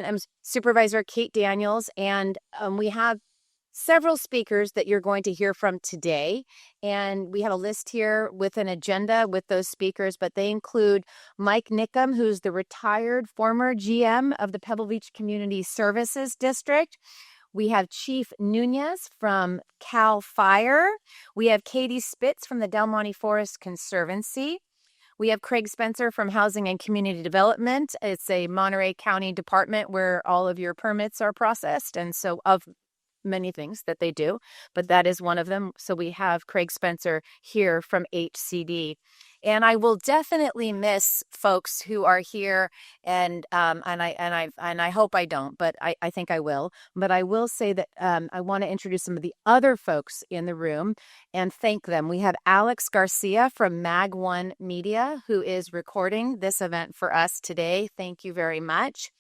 I'm Supervisor Kate Daniels, and we have several speakers that you're going to hear from today. And we have a list here with an agenda with those speakers, but they include Mike Nickum, who's the retired former GM of the Pebble Beach Community Services District. We have Chief Nunez from CAL FIRE. We have Katie Spitz from the Del Monte Forest Conservancy. We have Craig Spencer from Housing and Community Development. It's a Monterey County department where all of your permits are processed, and so of many things that they do, but that is one of them. So we have Craig Spencer here from HCD. And I will definitely miss folks who are here, and I hope I don't, but I think I will. But I will say that I want to introduce some of the other folks in the room and thank them. We have Alex Garcia from Mag One Media, who is recording this event for us today. Thank you very much.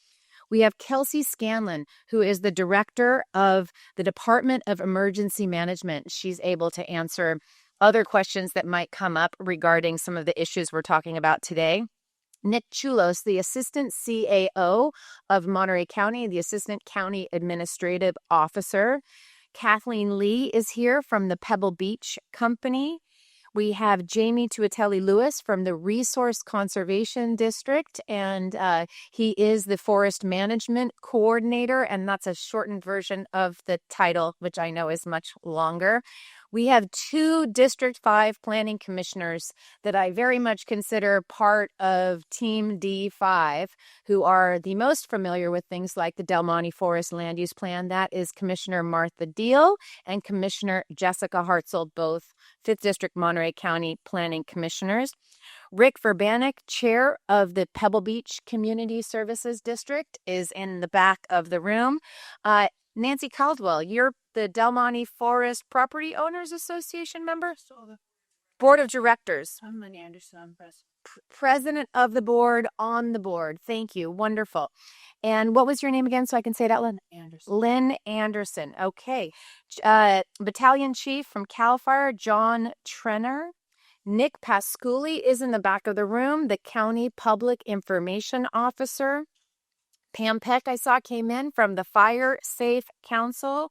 We have Kelsey Scanlon, who is the director of the Department of Emergency Management. She's able to answer other questions that might come up regarding some of the issues we're talking about today. Nick Chulos, the Assistant CAO of Monterey County, the Assistant County Administrative Officer. Kathleen Lee is here from the Pebble Beach Company. We have Jamie Tuatelli-Lewis from the Resource Conservation District, and he is the Forest Management Coordinator, and that's a shortened version of the title, which I know is much longer. We have two District 5 planning commissioners that I very much consider part of Team D5, who are the most familiar with things like the Del Monte Forest Land Use Plan. That is Commissioner Martha Deal and Commissioner Jessica Hartzell, both 5th District Monterey County Planning Commissioners. Rick Verbanek, chair of the Pebble Beach Community Services District, is in the back of the room. Nancy Caldwell, you're the Del Monte Forest Property Owners Association member? Board of Directors. I'm Lynn Anderson. I'm President of the board, on the board. Thank you. Wonderful. And what was your name again so I can say it out loud? Anderson. Lynn Anderson. Okay. Battalion Chief from CAL FIRE, John Trenner. Nick Pasculi is in the back of the room, the County Public Information Officer. Pam Peck, I saw, came in from the Fire Safe Council.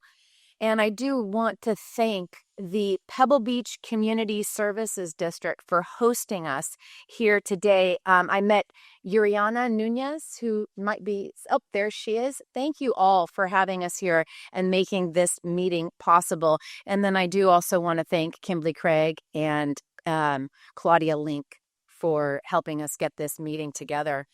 And I do want to thank the Pebble Beach Community Services District for hosting us here today. I met Yuriana Nunez, who might be, oh, there she is. Thank you all for having us here and making this meeting possible. And then I do also want to thank Kimberly Craig and Claudia Link for helping us get this meeting together.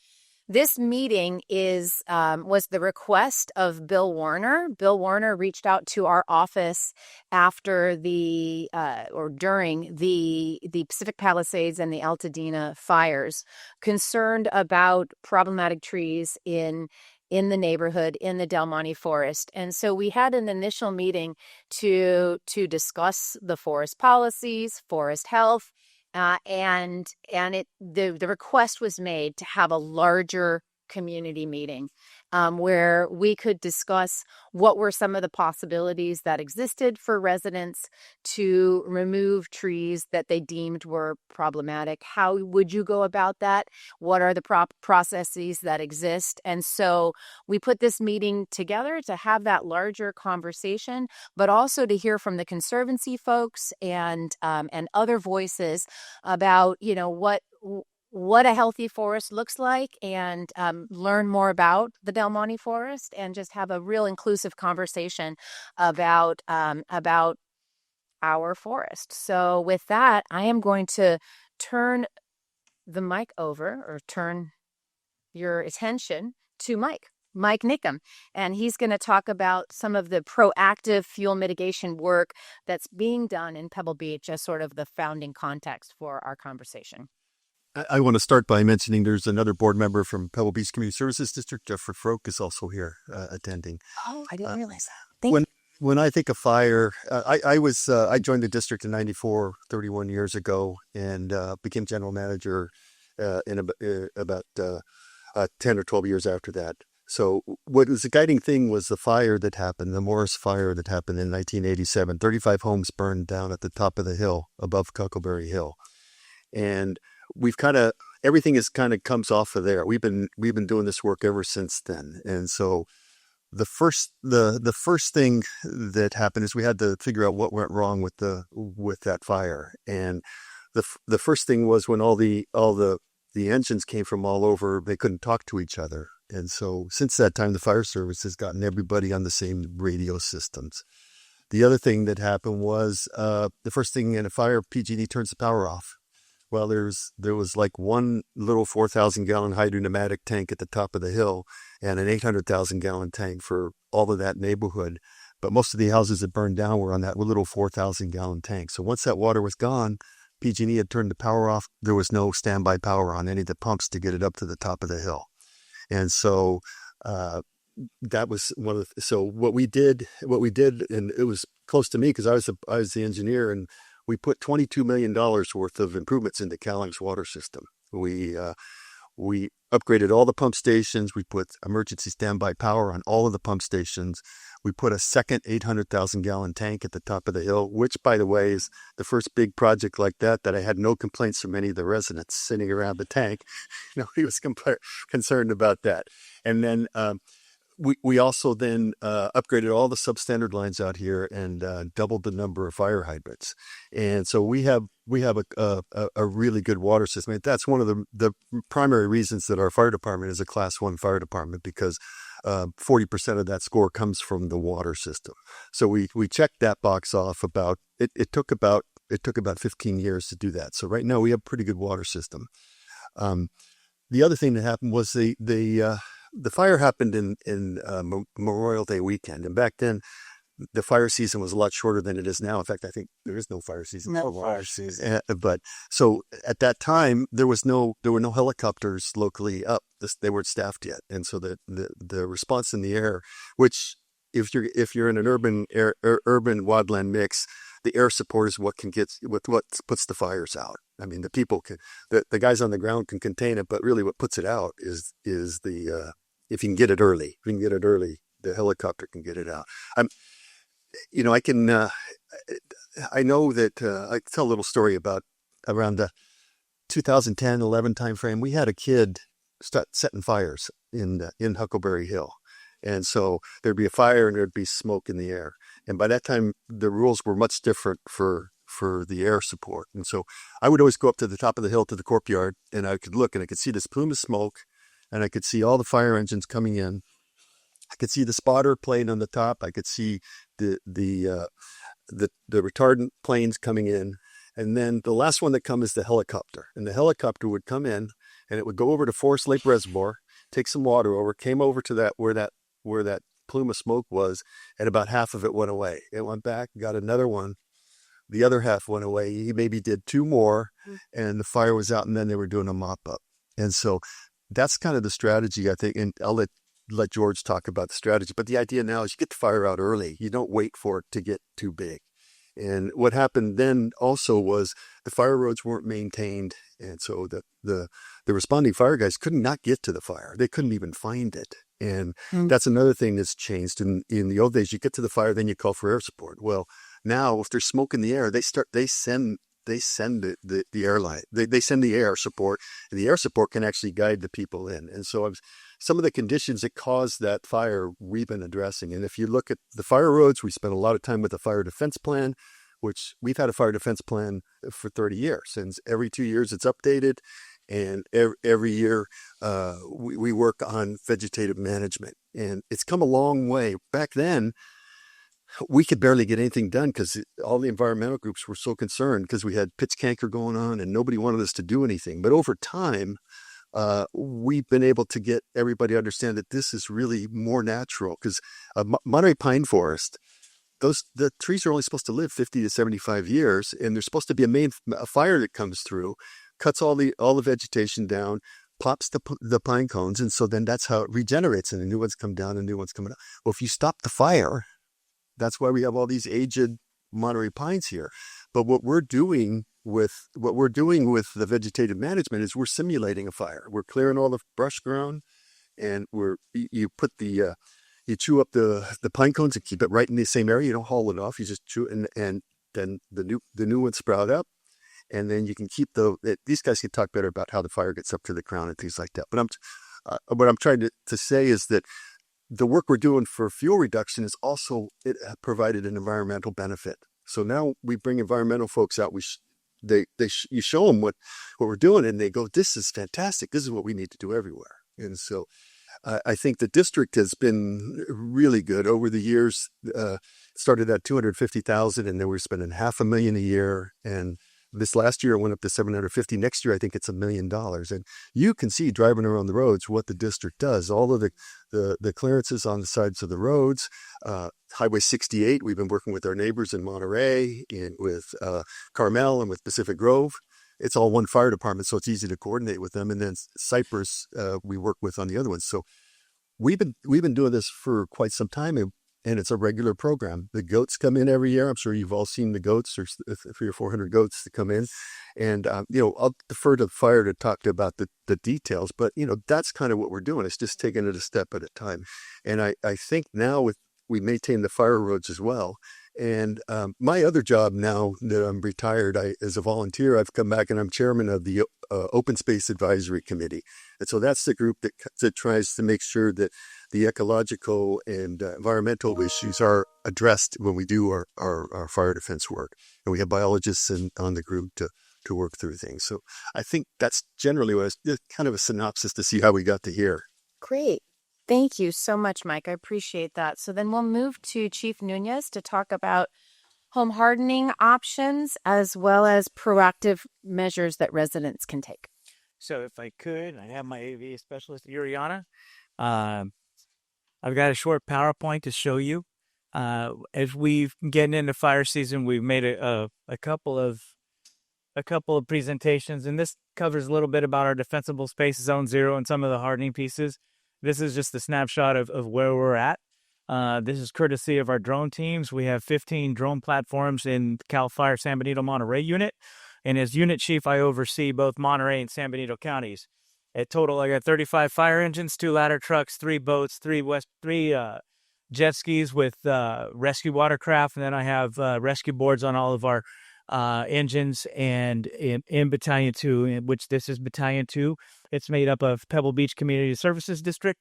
This meeting was the request of Bill Warner. Bill Warner reached out to our office after during the Pacific Palisades and the Altadena fires, concerned about problematic trees in the neighborhood, in the Del Monte Forest. And so we had an initial meeting to discuss the forest policies, forest health, and the request was made to have a larger community meeting where we could discuss what were some of the possibilities that existed for residents to remove trees that they deemed were problematic. How would you go about that? What are the processes that exist? And so we put this meeting together to have that larger conversation, but also to hear from the Conservancy folks and other voices about, what a healthy forest looks like, and learn more about the Del Monte Forest, and just have a real inclusive conversation about our forest. So with that, I am going to turn the mic over, or turn your attention to Mike Nickum, and he's going to talk about some of the proactive fuel mitigation work that's being done in Pebble Beach as sort of the founding context for our conversation. I want to start by mentioning there's another board member from Pebble Beach Community Services District. Jeffrey Froke is also here attending. Oh, I didn't realize that. When I think of fire, I joined the district in '94, 31 years ago, and became general manager in about 10 or 12 years after that. So what was the guiding thing was the fire that happened, the Morris fire that happened in 1987. 35 homes burned down at the top of the hill above Cuckleberry Hill. And we've kind of everything is kind of comes off of there. We've been doing this work ever since then. And so the first thing that happened is we had to figure out what went wrong with that fire. And the first thing was when all the engines came from all over, they couldn't talk to each other. And so since that time, the fire service has gotten everybody on the same radio systems. The other thing that happened was the first thing in a fire, PG&E turns the power off. Well, there was like one little 4,000-gallon hydro-pneumatic tank at the top of the hill and an 800,000-gallon tank for all of that neighborhood. But most of the houses that burned down were on that little 4,000-gallon tank. So once that water was gone, PG&E had turned the power off. There was no standby power on any of the pumps to get it up to the top of the hill. And so that was one of the, so what we did, and it was close to me because I was the engineer, and we put $22 million worth of improvements into Calling's water system. We upgraded all the pump stations. We put emergency standby power on all of the pump stations. We put a second 800,000-gallon tank at the top of the hill, which, by the way, is the first big project like that I had no complaints from any of the residents sitting around the tank. Nobody was concerned about that. And then we also then upgraded all the substandard lines out here and doubled the number of fire hydrants. And so we have a really good water system. And that's one of the primary reasons that our fire department is a Class 1 fire department, because 40% of that score comes from the water system. So we checked that box off. It took about 15 years to do that. So right now we have a pretty good water system. The other thing that happened was the fire happened in Memorial Day weekend, and back then the fire season was a lot shorter than it is now. In fact, I think there is no fire season. No fire season. But so at that time there were no helicopters locally up. They weren't staffed yet, and so the response in the air, which if you're in an urban wildland mix, the air support is what puts the fires out. I mean, the people the guys on the ground can contain it, but really what puts it out is the if you can get it early. If you can get it early, the helicopter can get it out. I can I know that I tell a little story about around the 2010-11 timeframe. We had a kid start setting fires in Huckleberry Hill. And so there'd be a fire and there'd be smoke in the air. And by that time, the rules were much different for the air support. And so I would always go up to the top of the hill to the courtyard, and I could look and I could see this plume of smoke, and I could see all the fire engines coming in. I could see the spotter plane on the top. I could see the retardant planes coming in. And then the last one that come is the helicopter. And the helicopter would come in and it would go over to Forest Lake Reservoir, take some water over, came over to where that plume of smoke was, and about half of it went away. It went back, got another one. The other half went away. He maybe did two more, and the fire was out, and then they were doing a mop up. And so that's kind of the strategy, I think. And I'll let George talk about the strategy. But the idea now is you get the fire out early. You don't wait for it to get too big. And what happened then also was the fire roads weren't maintained. And so the responding fire guys could not get to the fire. They couldn't even find it. And that's another thing that's changed. In the old days, you get to the fire, then you call for air support. Well, now if there's smoke in the air, they send the airline. They send the air support, and the air support can actually guide the people in. And so some of the conditions that caused that fire we've been addressing. And if you look at the fire roads, we spent a lot of time with the fire defense plan, which we've had a fire defense plan for 30 years. And every 2 years it's updated. And every year we work on vegetative management. And it's come a long way. Back then, we could barely get anything done because all the environmental groups were so concerned because we had pitch canker going on and nobody wanted us to do anything. But over time, we've been able to get everybody to understand that this is really more natural because Monterey Pine Forest, the trees are only supposed to live 50 to 75 years, and there's supposed to be a fire that comes through, cuts all the vegetation down, pops the pine cones, and so then that's how it regenerates, and the new ones come down and new ones come out. Well, if you stop the fire, that's why we have all these aged Monterey pines here. But what we're doing with the vegetative management is we're simulating a fire. We're clearing all the brush ground, and you chew up the pine cones and keep it right in the same area. You don't haul it off. You just chew it, and then the new ones sprout up. and then you can keep these guys can talk better about how the fire gets up to the ground and things like that. But what I'm trying to say is that the work we're doing for fuel reduction is also it provided an environmental benefit. So now we bring environmental folks out. You show them what we're doing, and they go, "This is fantastic. This is what we need to do everywhere." And so I think the district has been really good over the years. Started at 250,000, and then we're spending $500,000 a year. And this last year it went up to 750. Next year I think it's $1 million. And you can see driving around the roads what the district does. All of the clearances on the sides of the roads. Highway 68. We've been working with our neighbors in Monterey, with Carmel, and with Pacific Grove. It's all one fire department, so it's easy to coordinate with them. And then Cypress, we work with on the other ones. So we've been doing this for quite some time, and it's a regular program. The goats come in every year. I'm sure you've all seen the goats. There's 300 or 400 goats that come in, and I'll defer to fire to talk about the details. But that's kind of what we're doing. It's just taking it a step at a time. And I think now we maintain the fire roads as well. And my other job now that I'm retired, as a volunteer, I've come back and I'm chairman of the Open Space Advisory Committee. And so that's the group that tries to make sure that the ecological and environmental issues are addressed when we do our fire defense work. And we have biologists on the group to work through things. So I think that's generally kind of a synopsis to see how we got to here. Great. Thank you so much, Mike. I appreciate that. So then we'll move to Chief Nunez to talk about home hardening options as well as proactive measures that residents can take. So if I could, I have my AV specialist, Uriana. I've got a short PowerPoint to show you. As we've getting into fire season, we've made a couple of presentations, and this covers a little bit about our defensible space zone 0 and some of the hardening pieces. This is just a snapshot of where we're at. This is courtesy of our drone teams. We have 15 drone platforms in CAL FIRE San Benito Monterey unit. And as unit chief, I oversee both Monterey and San Benito counties. At total, I got 35 fire engines, 2 ladder trucks, 3 boats, 3 jet skis with rescue watercraft. And then I have rescue boards on all of our engines. And in Battalion 2, which this is Battalion 2, it's made up of Pebble Beach Community Services District,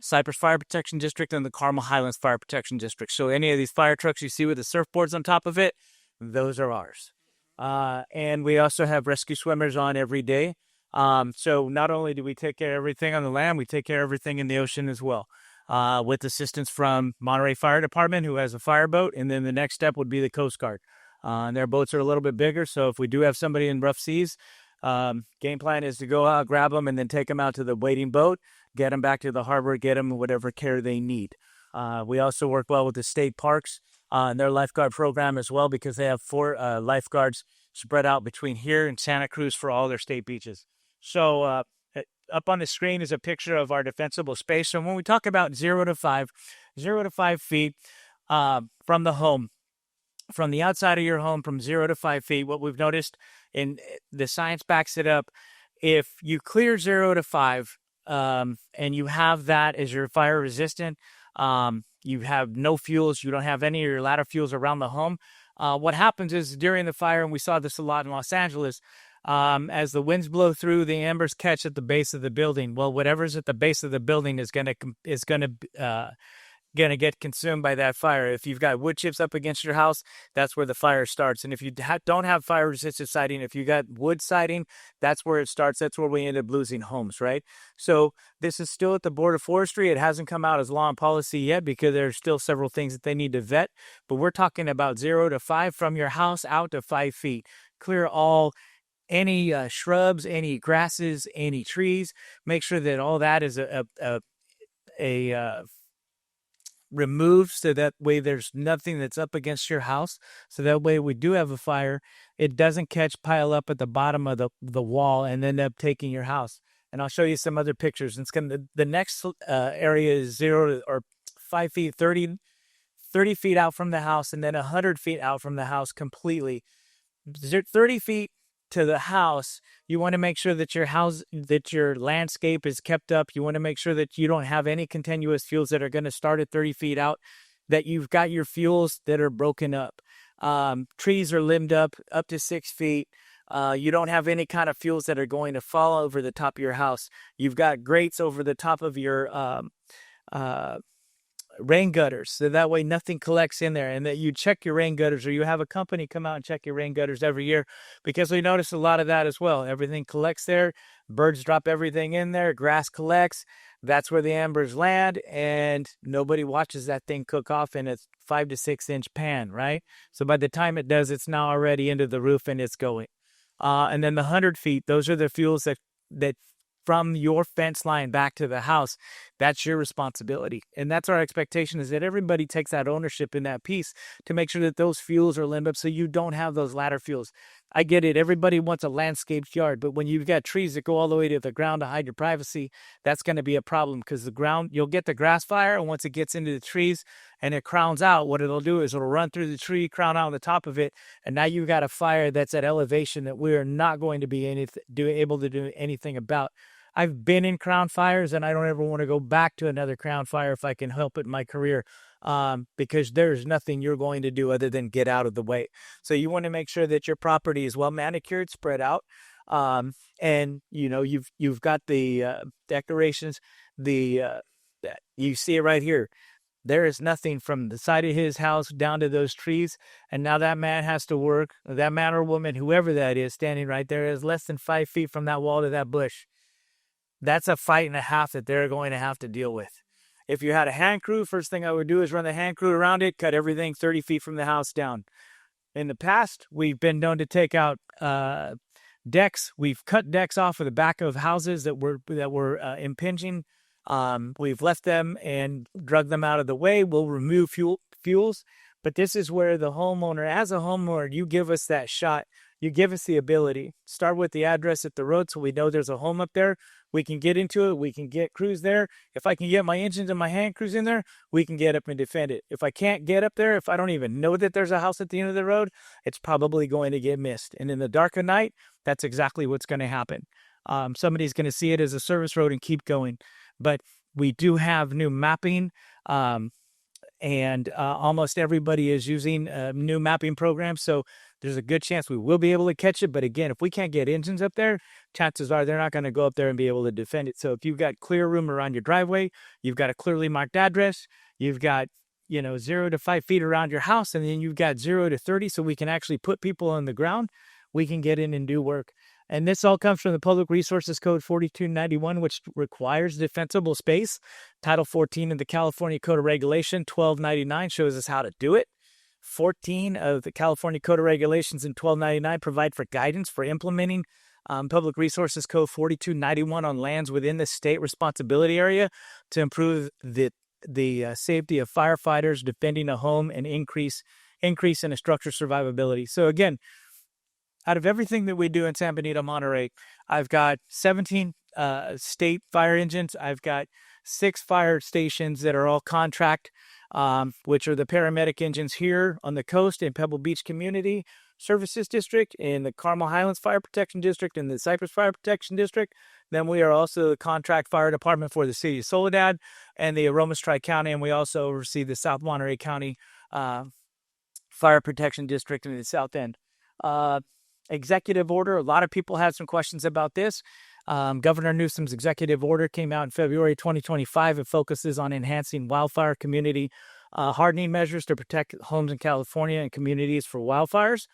Cypress Fire Protection District, and the Carmel Highlands Fire Protection District. So any of these fire trucks you see with the surfboards on top of it, those are ours. And we also have rescue swimmers on every day. So not only do we take care of everything on the land, we take care of everything in the ocean as well. With assistance from Monterey Fire Department, who has a fireboat, and then the next step would be the Coast Guard. And their boats are a little bit bigger, so if we do have somebody in rough seas, game plan is to go out, grab them, and then take them out to the waiting boat, get them back to the harbor, get them whatever care they need. We also work well with the state parks and their lifeguard program as well, because they have 4 lifeguards spread out between here and Santa Cruz for all their state beaches. So up on the screen is a picture of our defensible space. So when we talk about 0 to 5 feet from the home, from the outside of your home, from 0 to 5 feet, what we've noticed, and the science backs it up, if you clear 0 to 5 and you have that as your fire resistant, you have no fuels, you don't have any of your ladder fuels around the home, what happens is during the fire, and we saw this a lot in Los Angeles, as the winds blow through, the embers catch at the base of the building. Well, whatever's at the base of the building is going to get consumed by that fire. If you've got wood chips up against your house, that's where the fire starts. And if you don't have fire resistant siding, if you got wood siding, that's where it starts. That's where we end up losing homes, right? So this is still at the Board of Forestry. It hasn't come out as law and policy yet because there's still several things that they need to vet. But we're talking about 0 to 5 from your house out to 5 feet. Clear any shrubs, any grasses, any trees. Make sure that all that is removed, so that way there's nothing that's up against your house. So that way we do have a fire, it doesn't pile up at the bottom of the wall and end up taking your house. And I'll show you some other pictures. The next area is 0 or 5 feet, 30 feet out from the house, and then 100 feet out from the house completely. 30 feet to the house, you want to make sure that your landscape is kept up. You want to make sure that you don't have any continuous fuels that are going to start at 30 feet out, that you've got your fuels that are broken up. Trees are limbed up to 6 feet. You don't have any kind of fuels that are going to fall over the top of your house. You've got grates over the top of your uh, rain gutters, so that way nothing collects in there, and that you check your rain gutters, or you have a company come out and check your rain gutters every year, because we notice a lot of that as well. Everything collects there, birds drop everything in there, grass collects, that's where the embers land, and nobody watches that thing cook off in a 5 to 6 inch pan, right? So by the time it does, it's now already into the roof and it's going. And then the 100 feet, those are the fuels that from your fence line back to the house, that's your responsibility. And that's our expectation, is that everybody takes that ownership in that piece to make sure that those fuels are limbed up so you don't have those ladder fuels. I get it. Everybody wants a landscaped yard, but when you've got trees that go all the way to the ground to hide your privacy, that's going to be a problem, because the ground, you'll get the grass fire, and once it gets into the trees and it crowns out, what it'll do is it'll run through the tree, crown out on the top of it, and now you've got a fire that's at elevation that we are not going to be able to do anything about. I've been in crown fires, and I don't ever want to go back to another crown fire if I can help it in my career, because there's nothing you're going to do other than get out of the way. So you want to make sure that your property is well manicured, spread out, and you've got the decorations. You see it right here. There is nothing from the side of his house down to those trees, and now that man has to work. That man or woman, whoever that is, standing right there, is less than 5 feet from that wall to that bush. That's a fight and a half that they're going to have to deal with. If you had a hand crew, first thing I would do is run the hand crew around it, cut everything 30 feet from the house down. In the past, we've been known to take out decks. We've cut decks off of the back of houses that were impinging. We've left them and drug them out of the way. We'll remove fuels. But this is where the homeowner, as a homeowner, you give us that shot. You give us the ability. Start with the address at the road so we know there's a home up there. We can get into it. We can get crews there. If I can get my engines and my hand crews in there, we can get up and defend it. If I can't get up there, if I don't even know that there's a house at the end of the road, it's probably going to get missed. And in the dark of night, that's exactly what's going to happen. Somebody's going to see it as a service road and keep going. But we do have new mapping. And almost everybody is using new mapping programs, so there's a good chance we will be able to catch it. But again, if we can't get engines up there, chances are they're not going to go up there and be able to defend it. So if you've got clear room around your driveway, you've got a clearly marked address, you've got 0 to 5 feet around your house, and then you've got 0 to 30, so we can actually put people on the ground, we can get in and do work. And this all comes from the Public Resources Code 4291, which requires defensible space. Title 14 of the California Code of Regulation 1299 shows us how to do it. 14 of the California Code of Regulations in 1299 provide for guidance for implementing Public Resources Code 4291 on lands within the state responsibility area to improve the safety of firefighters defending a home and increase in a structure survivability. So again, out of everything that we do in San Benito, Monterey, I've got 17 state fire engines. I've got 6 fire stations that are all contract, which are the paramedic engines here on the coast in Pebble Beach Community Services District, in the Carmel Highlands Fire Protection District, and the Cypress Fire Protection District. Then we are also the contract fire department for the city of Soledad and the Aromas Tri-County, and we also oversee the South Monterey County Fire Protection District in the south end. Executive order. A lot of people had some questions about this. Governor Newsom's executive order came out in February 2025. It focuses on enhancing wildfire community hardening measures to protect homes in California and communities for wildfires.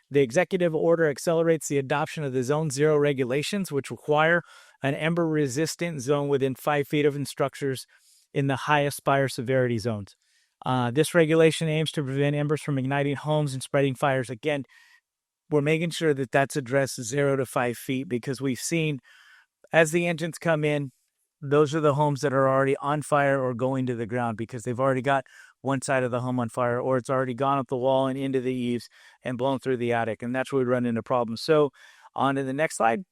The executive order accelerates the adoption of the Zone 0 regulations, which require an ember-resistant zone within 5 feet of structures in the highest fire severity zones. This regulation aims to prevent embers from igniting homes and spreading fires. Again, we're making sure that that's addressed 0 to 5 feet, because we've seen as the engines come in, those are the homes that are already on fire or going to the ground because they've already got one side of the home on fire, or it's already gone up the wall and into the eaves and blown through the attic. And that's where we run into problems. So on to the next slide.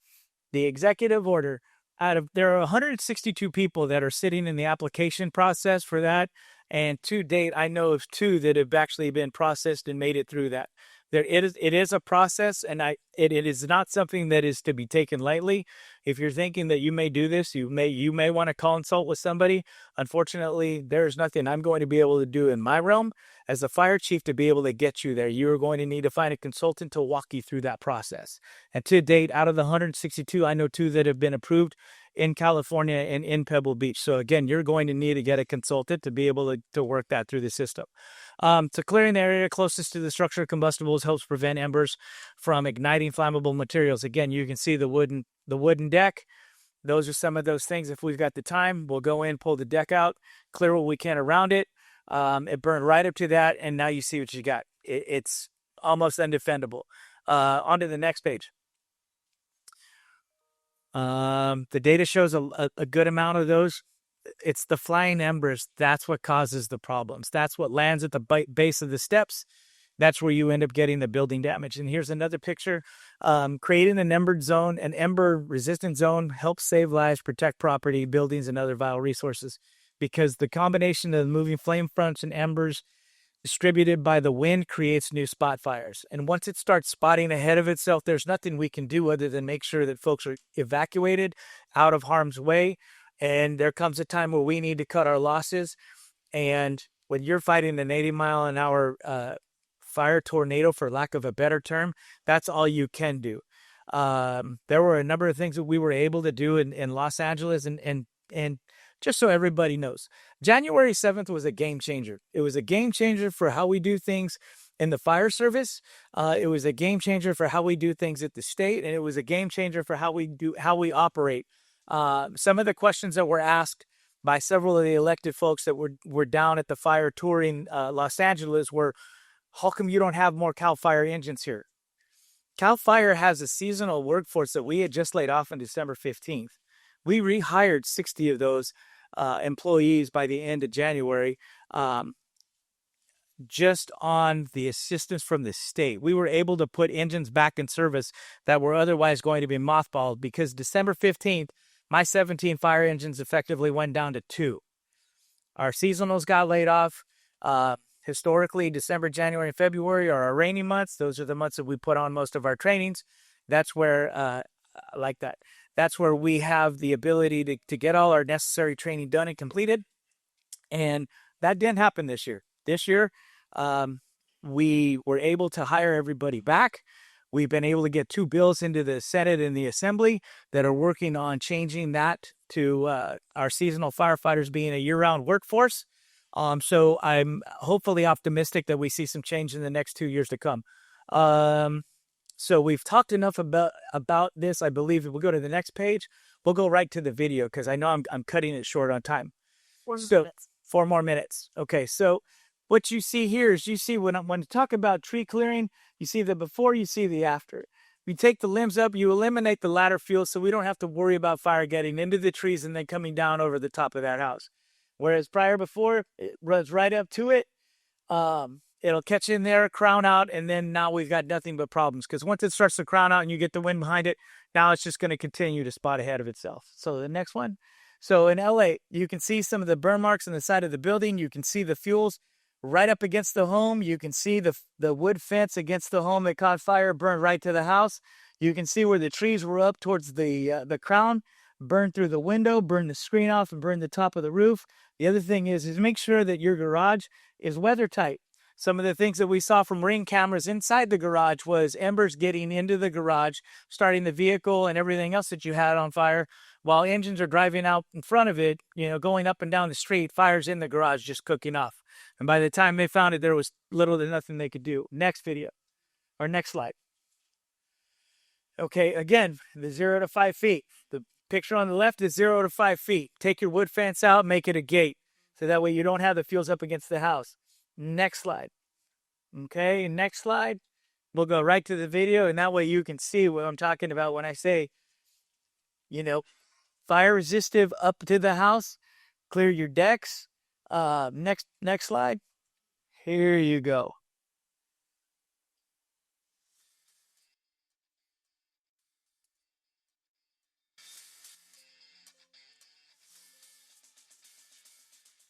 The executive order, there are 162 people that are sitting in the application process for that. And to date, I know of 2 that have actually been processed and made it through that. It is a process, and it is not something that is to be taken lightly. If you're thinking that you may do this, you may want to consult with somebody. Unfortunately, there's nothing I'm going to be able to do in my realm as a fire chief to be able to get you there. You're going to need to find a consultant to walk you through that process. And to date, out of the 162, I know 2 that have been approved in California and in Pebble Beach. So again, you're going to need to get a consultant to be able to work that through the system. So clearing the area closest to the structure of combustibles helps prevent embers from igniting flammable materials. Again, you can see the wooden deck. Those are some of those things. If we've got the time, we'll go in, pull the deck out, clear what we can around it. It burned right up to that, and now you see what you got. It's almost undefendable. On to the next page. The data shows a good amount of those. It's the flying embers. That's what causes the problems. That's what lands at the base of the steps. That's where you end up getting the building damage. And here's another picture. Creating an ember-resistant zone helps save lives, protect property, buildings, and other vital resources, because the combination of the moving flame fronts and embers distributed by the wind creates new spot fires. And once it starts spotting ahead of itself, there's nothing we can do other than make sure that folks are evacuated out of harm's way. And there comes a time where we need to cut our losses. And when you're fighting an 80-mile-an-hour fire tornado, for lack of a better term, that's all you can do. There were a number of things that we were able to do in Los Angeles, and just so everybody knows, January 7th was a game changer. It was a game changer for how we do things in the fire service. It was a game changer for how we do things at the state, and it was a game changer for how we operate. Some of the questions that were asked by several of the elected folks that were down at the fire touring Los Angeles were, how come you don't have more CAL FIRE engines here? CAL FIRE has a seasonal workforce that we had just laid off on December 15th. We rehired 60 of those employees by the end of January, just on the assistance from the state. We were able to put engines back in service that were otherwise going to be mothballed, because December 15th, my 17 fire engines effectively went down to 2. Our seasonals got laid off. Historically, December, January, and February are our rainy months. Those are the months that we put on most of our trainings. That's where, that's where we have the ability to get all our necessary training done and completed. And that didn't happen this year. This year, we were able to hire everybody back. We've been able to get 2 bills into the Senate and the Assembly that are working on changing that to our seasonal firefighters being a year-round workforce. So I'm hopefully optimistic that we see some change in the next 2 years to come. So we've talked enough about this. I believe if we go to the next page, we'll go right to the video, because I know I'm cutting it short on time. 4 minutes. 4 more minutes. Okay, so what you see here is, you see when I talk about tree clearing, you see the before, you see the after. You take the limbs up, you eliminate the ladder fuel, so we don't have to worry about fire getting into the trees and then coming down over the top of that house. Whereas before, it runs right up to it. It'll catch in there, crown out, and then now we've got nothing but problems. Because once it starts to crown out and you get the wind behind it, now it's just going to continue to spot ahead of itself. So the next one. So in LA, you can see some of the burn marks on the side of the building. You can see the fuels right up against the home. You can see the wood fence against the home that caught fire, burned right to the house. You can see where the trees were up towards the crown, burned through the window, burned the screen off, and burned the top of the roof. The other thing is make sure that your garage is weather tight. Some of the things that we saw from Ring cameras inside the garage was embers getting into the garage, starting the vehicle and everything else that you had on fire, while engines are driving out in front of it, going up and down the street, fires in the garage just cooking off. And by the time they found it, there was little to nothing they could do. Next video, or next slide. Okay, again, the 0 to 5 feet. The picture on the left is 0 to 5 feet. Take your wood fence out, make it a gate. So that way you don't have the fuels up against the house. Next slide. Okay, next slide. We'll go right to the video, and that way you can see what I'm talking about when I say, fire resistive up to the house, clear your decks. Next slide. Here you go.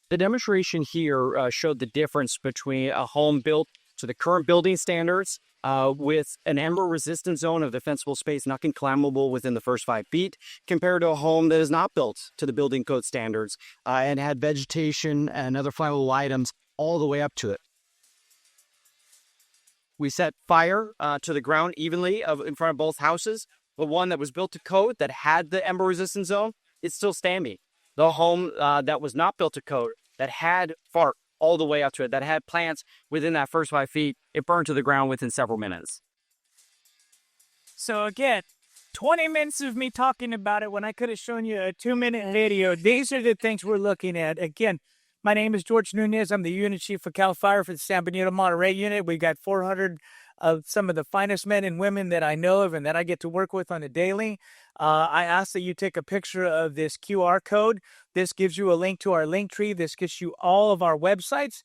The demonstration here showed the difference between a home built to the current building standards with an ember-resistant zone of defensible space not climbable within the first 5 feet, compared to a home that is not built to the building code standards and had vegetation and other flammable items all the way up to it. We set fire to the ground evenly in front of both houses. The one that was built to code that had the ember-resistant zone, it's still standing. The home that was not built to code, that had fart all the way up to it, that had plants within that first 5 feet, it burned to the ground within several minutes. So again, 20 minutes of me talking about it when I could have shown you a 2-minute video. These are the things we're looking at. Again, my name is George Nunez. I'm the unit chief for CAL FIRE for the San Benito Monterey unit. We've got 400 of some of the finest men and women that I know of and that I get to work with on a daily. I ask that you take a picture of this QR code. This gives you a link to our link tree. This gets you all of our websites,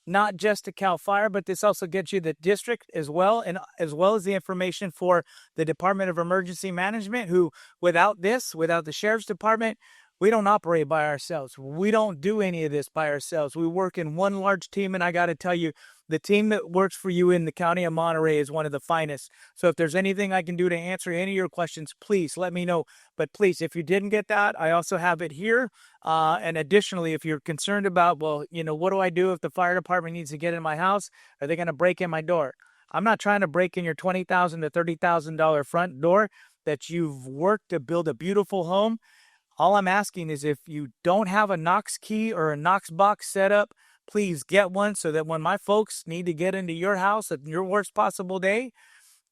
not just to CAL FIRE, but this also gets you the district as well, and as well as the information for the Department of Emergency Management, who without the Sheriff's Department, we don't operate by ourselves. We don't do any of this by ourselves. We work in one large team, and I got to tell you, the team that works for you in the County of Monterey is one of the finest. So if there's anything I can do to answer any of your questions, please let me know. But please, if you didn't get that, I also have it here. And additionally, if you're concerned about, well, what do I do if the fire department needs to get in my house? Are they going to break in my door? I'm not trying to break in your $20,000 to $30,000 front door that you've worked to build a beautiful home. All I'm asking is if you don't have a Knox key or a Knox box set up, please get one so that when my folks need to get into your house at your worst possible day,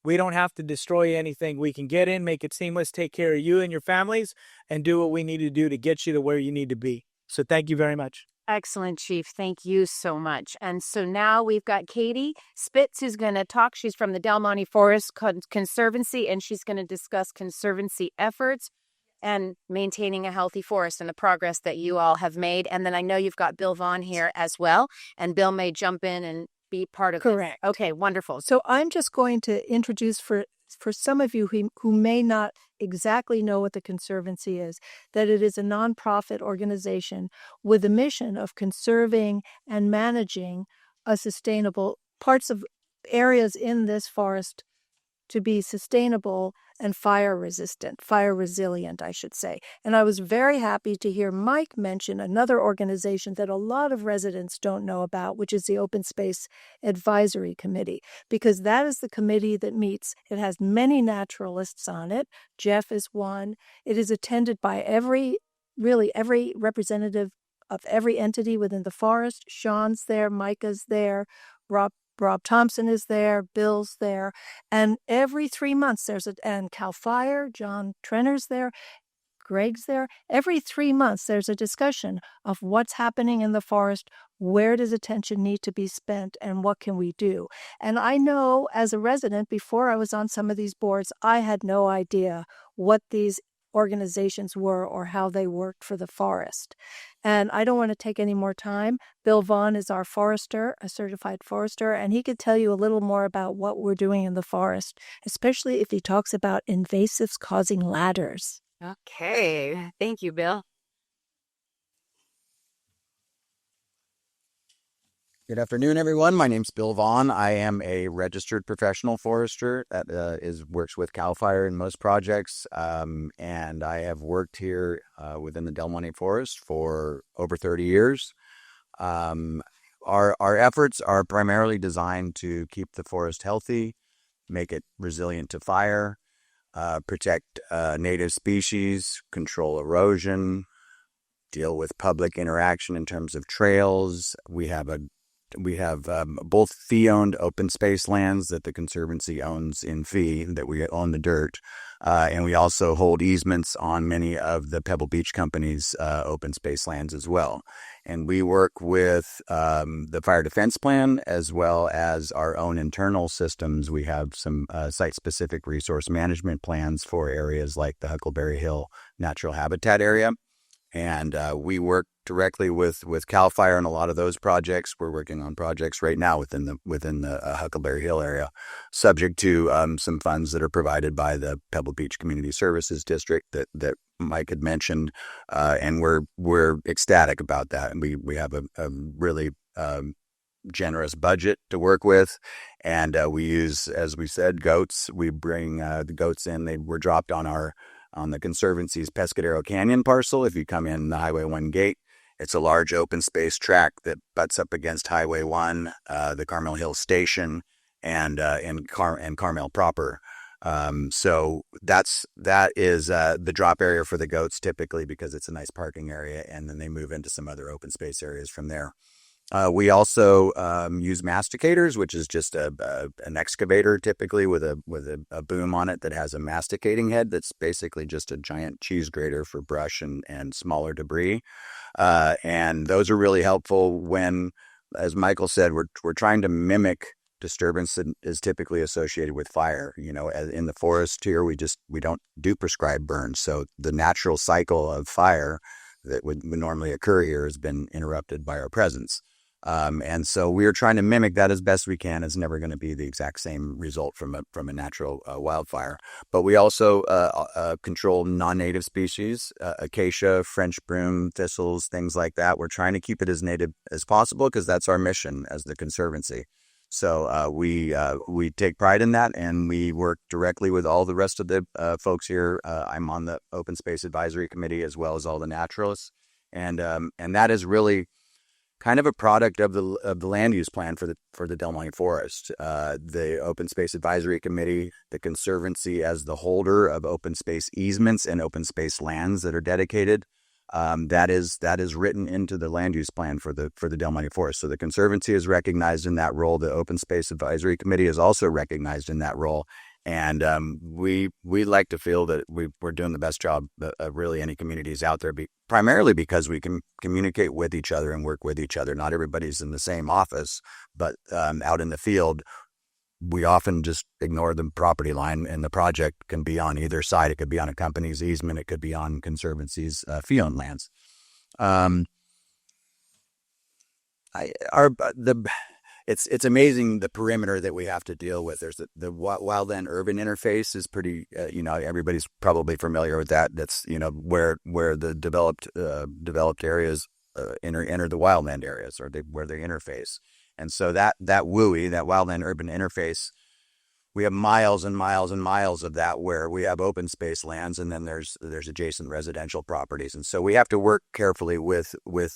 we don't have to destroy anything. We can get in, make it seamless, take care of you and your families, and do what we need to do to get you to where you need to be. So thank you very much. Excellent, Chief. Thank you so much. And so now we've got Katie Spitz who's going to talk. She's from the Del Monte Forest Conservancy, and she's going to discuss conservancy efforts and maintaining a healthy forest and the progress that you all have made. And then I know you've got Bill Vaughn here as well, and Bill may jump in and be part of Correct. This. Okay, wonderful. So I'm just going to introduce for some of you who may not exactly know what the Conservancy is, that it is a nonprofit organization with a mission of conserving and managing a sustainable parts of areas in this forest to be sustainable and fire resilient, I should say. And I was very happy to hear Mike mention another organization that a lot of residents don't know about, which is the Open Space Advisory Committee, because that is the committee that meets. It has many naturalists on it. Jeff is one. It is attended by every representative of every entity within the forest. Sean's there, Micah's there, Rob Thompson is there, Bill's there, and every 3 months and Cal Fire, John Trenner's there, Greg's there. Every 3 months there's a discussion of what's happening in the forest, where does attention need to be spent, and what can we do. And I know as a resident, before I was on some of these boards, I had no idea what these organizations were or how they worked for the forest. And I don't want to take any more time. Bill Vaughn is our forester, a certified forester, and he could tell you a little more about what we're doing in the forest, especially if he talks about invasives causing ladders. Okay. Thank you, Bill. Good afternoon, everyone. My name's Bill Vaughn. I am a registered professional forester that works with CAL FIRE in most projects, and I have worked here within the Del Monte Forest for over 30 years. Our efforts are primarily designed to keep the forest healthy, make it resilient to fire, protect native species, control erosion, deal with public interaction in terms of trails. We have both fee-owned open space lands that the Conservancy owns in fee, that we own the dirt, and we also hold easements on many of the Pebble Beach Company's open space lands as well. And we work with the Fire Defense Plan as well as our own internal systems. We have some site-specific resource management plans for areas like the Huckleberry Hill Natural Habitat Area. And we work directly with CAL FIRE on a lot of those projects. We're working on projects right now within the Huckleberry Hill area, subject to some funds that are provided by the Pebble Beach Community Services District that Mike had mentioned, and we're ecstatic about that. And we have a really generous budget to work with. And we use, as we said, goats. We bring the goats in. They were dropped on the Conservancy's Pescadero Canyon parcel. If you come in the Highway 1 gate, it's a large open space track that butts up against Highway 1, the Carmel Hill Station, and Carmel proper. So that is the drop area for the goats typically, because it's a nice parking area, and then they move into some other open space areas from there. We also use masticators, which is just an excavator typically with a boom on it that has a masticating head that's basically just a giant cheese grater for brush and smaller debris. And those are really helpful when, as Michael said, we're trying to mimic disturbance that is typically associated with fire. In the forest here, we don't do prescribed burns. So the natural cycle of fire that would normally occur here has been interrupted by our presence. And so we are trying to mimic that as best we can. It's never going to be the exact same result from a natural wildfire. But we also control non-native species, acacia, French broom, thistles, things like that. We're trying to keep it as native as possible because that's our mission as the Conservancy. So we take pride in that, and we work directly with all the rest of the folks here. I'm on the Open Space Advisory Committee as well as all the naturalists, and that is really kind of a product of the land use plan for the Del Monte Forest. The Open Space Advisory Committee, the Conservancy as the holder of open space easements and open space lands that are dedicated. That is written into the land use plan for the Del Monte Forest. So the Conservancy is recognized in that role. The Open Space Advisory Committee is also recognized in that role. And we like to feel that we're doing the best job of really any communities out there, primarily because we can communicate with each other and work with each other. Not everybody's in the same office, but out in the field, we often just ignore the property line, and the project can be on either side. It could be on a company's easement. It could be on Conservancy's fee-owned lands. It's amazing the perimeter that we have to deal with. There's the wildland urban interface is pretty, everybody's probably familiar with that. That's, where the developed areas enter the wildland areas, or where they interface. And so that WUI, that wildland urban interface, we have miles and miles and miles of that where we have open space lands, and then there's adjacent residential properties. And so we have to work carefully with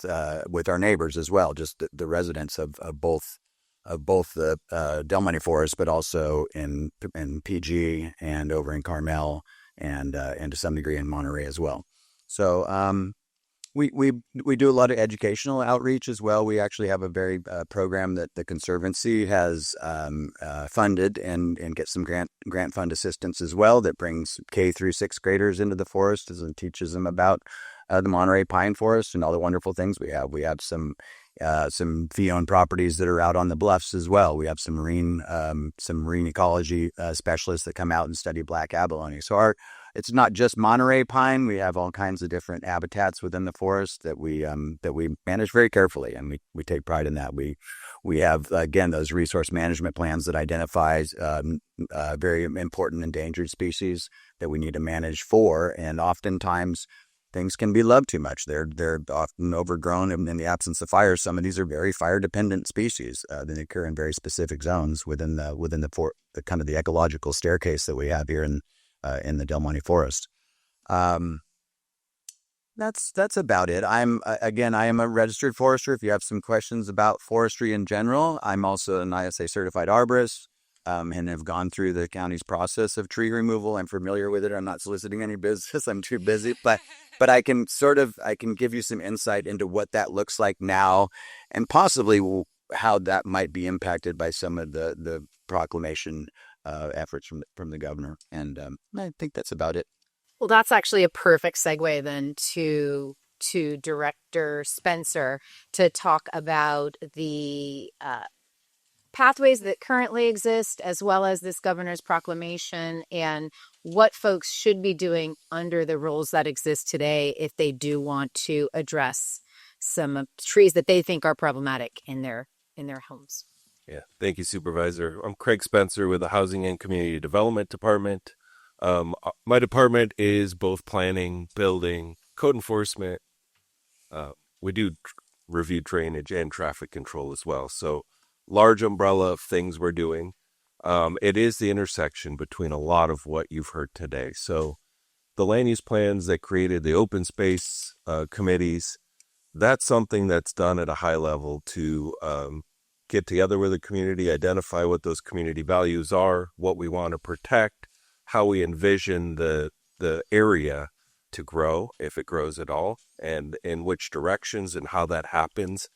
our neighbors as well, just the residents of both the Del Monte Forest, but also in PG and over in Carmel and to some degree in Monterey as well. So we do a lot of educational outreach as well. We actually have a very program that the Conservancy has funded and get some grant fund assistance as well, that brings K through 6th graders into the forest and teaches them about the Monterey pine forest and all the wonderful things we have. We have some fee-owned properties that are out on the bluffs as well. We have some marine ecology specialists that come out and study black abalone. So it's not just Monterey pine. We have all kinds of different habitats within the forest that we manage very carefully, and we take pride in that. We have, again, those resource management plans that identifies very important endangered species that we need to manage for, and oftentimes things can be loved too much. They're often overgrown in the absence of fire. Some of these are very fire dependent species that occur in very specific zones within the kind of the ecological staircase that we have here in the Del Monte Forest. That's about it. I am a registered forester. If you have some questions about forestry in general, I'm also an ISA certified arborist. And have gone through the county's process of tree removal. I'm familiar with it. I'm not soliciting any business. I'm too busy, but I can give you some insight into what that looks like now, and possibly how that might be impacted by some of the proclamation efforts from the governor. And I think that's about it. Well, that's actually a perfect segue then to Director Spencer to talk about the pathways that currently exist, as well as this governor's proclamation, and what folks should be doing under the rules that exist today if they do want to address some trees that they think are problematic in their homes. Yeah, thank you, Supervisor. I'm Craig Spencer with the Housing and Community Development Department. My department is both planning, building, code enforcement. We do review drainage and traffic control as well. So large umbrella of things we're doing. It is the intersection between a lot of what you've heard today. So the land use plans that created the open space committees, that's something that's done at a high level to get together with the community, identify what those community values are, what we want to protect, how we envision the area to grow, if it grows at all, and in which directions and how that happens.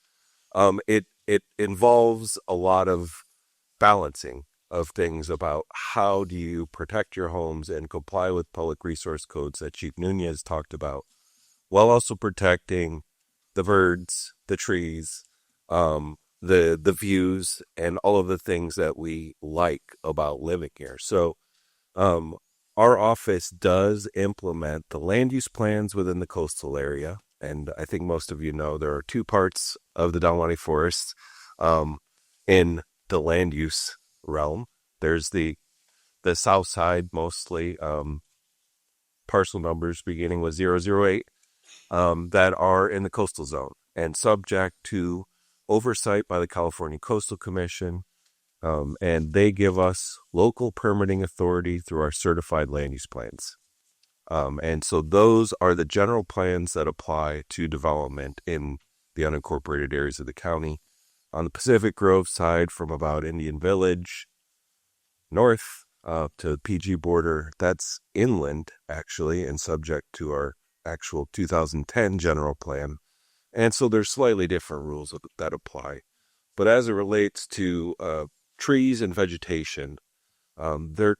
It involves a lot of balancing of things about how do you protect your homes and comply with public resource codes that Chief Nunez talked about, while also protecting the birds, the trees, the views, and all of the things that we like about living here. So our office does implement the land use plans within the coastal area. And I think most of you know there are two parts of the Dalwani Forests in the land use realm. There's the south side, mostly parcel numbers beginning with 008 that are in the coastal zone and subject to oversight by the California Coastal Commission. And they give us local permitting authority through our certified land use plans. And so those are the general plans that apply to development in the unincorporated areas of the county. On the Pacific Grove side, from about Indian Village north to the PG border, that's inland, actually, and subject to our actual 2010 general plan. And so there's slightly different rules that apply. But as it relates to trees and vegetation, they're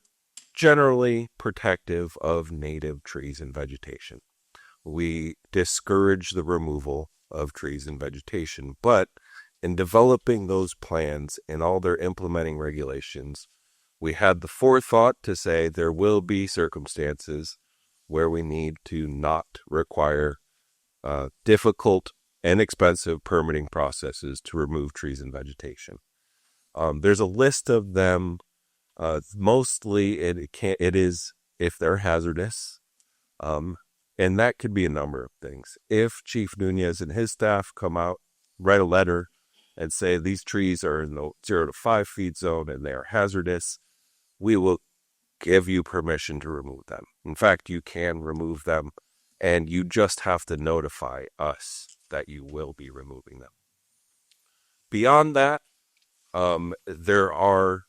generally protective of native trees and vegetation. We discourage the removal of trees and vegetation, but in developing those plans and all their implementing regulations, we had the forethought to say there will be circumstances where we need to not require difficult and expensive permitting processes to remove trees and vegetation. There's a list of them. Mostly it is if they're hazardous, and that could be a number of things. If Chief Nunez and his staff come out, write a letter, and say these trees are in the 0 to 5 feet zone and they are hazardous, we will give you permission to remove them. In fact, you can remove them, and you just have to notify us that you will be removing them. Beyond that, there are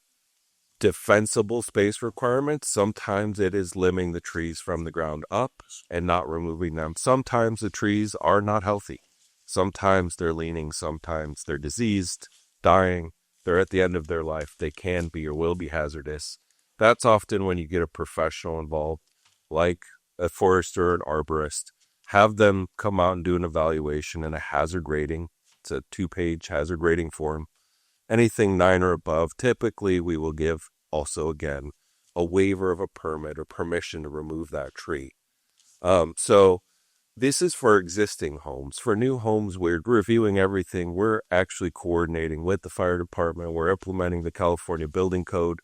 defensible space requirements. Sometimes it is limbing the trees from the ground up and not removing them. Sometimes the trees are not healthy. Sometimes they're leaning, sometimes they're diseased, dying, they're at the end of their life. They can be or will be hazardous. That's often when you get a professional involved, like a forester or an arborist. Have them come out and do an evaluation and a hazard rating. It's a 2-page hazard rating form. Anything 9 or above, typically we will give also, again, a waiver of a permit or permission to remove that tree. So this is for existing homes. For new homes, we're reviewing everything. We're actually coordinating with the fire department. We're implementing the California Building Code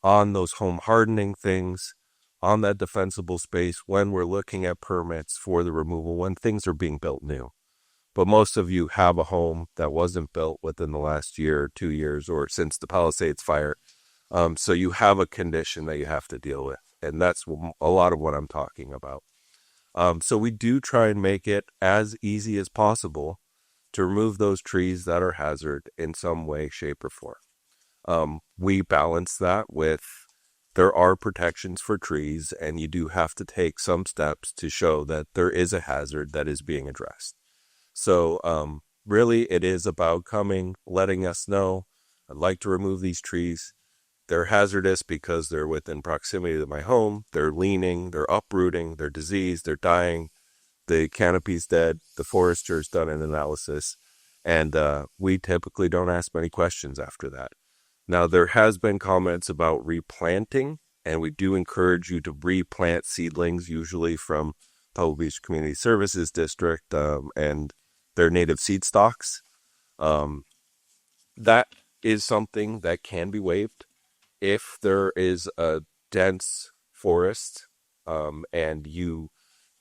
on those home hardening things, on that defensible space when we're looking at permits for the removal, when things are being built new. But most of you have a home that wasn't built within the last year, 2 years, or since the Palisades fire. So you have a condition that you have to deal with. And that's a lot of what I'm talking about. So we do try and make it as easy as possible to remove those trees that are hazard in some way, shape, or form. We balance that with there are protections for trees, and you do have to take some steps to show that there is a hazard that is being addressed. So really it is about coming, letting us know, I'd like to remove these trees. They're hazardous because they're within proximity to my home. They're leaning, they're uprooting, they're diseased, they're dying. The canopy's dead. The forester's done an analysis. And we typically don't ask many questions after that. Now, there has been comments about replanting, and we do encourage you to replant seedlings, usually from Pebble Beach Community Services District and their native seed stocks. That is something that can be waived if there is a dense forest and you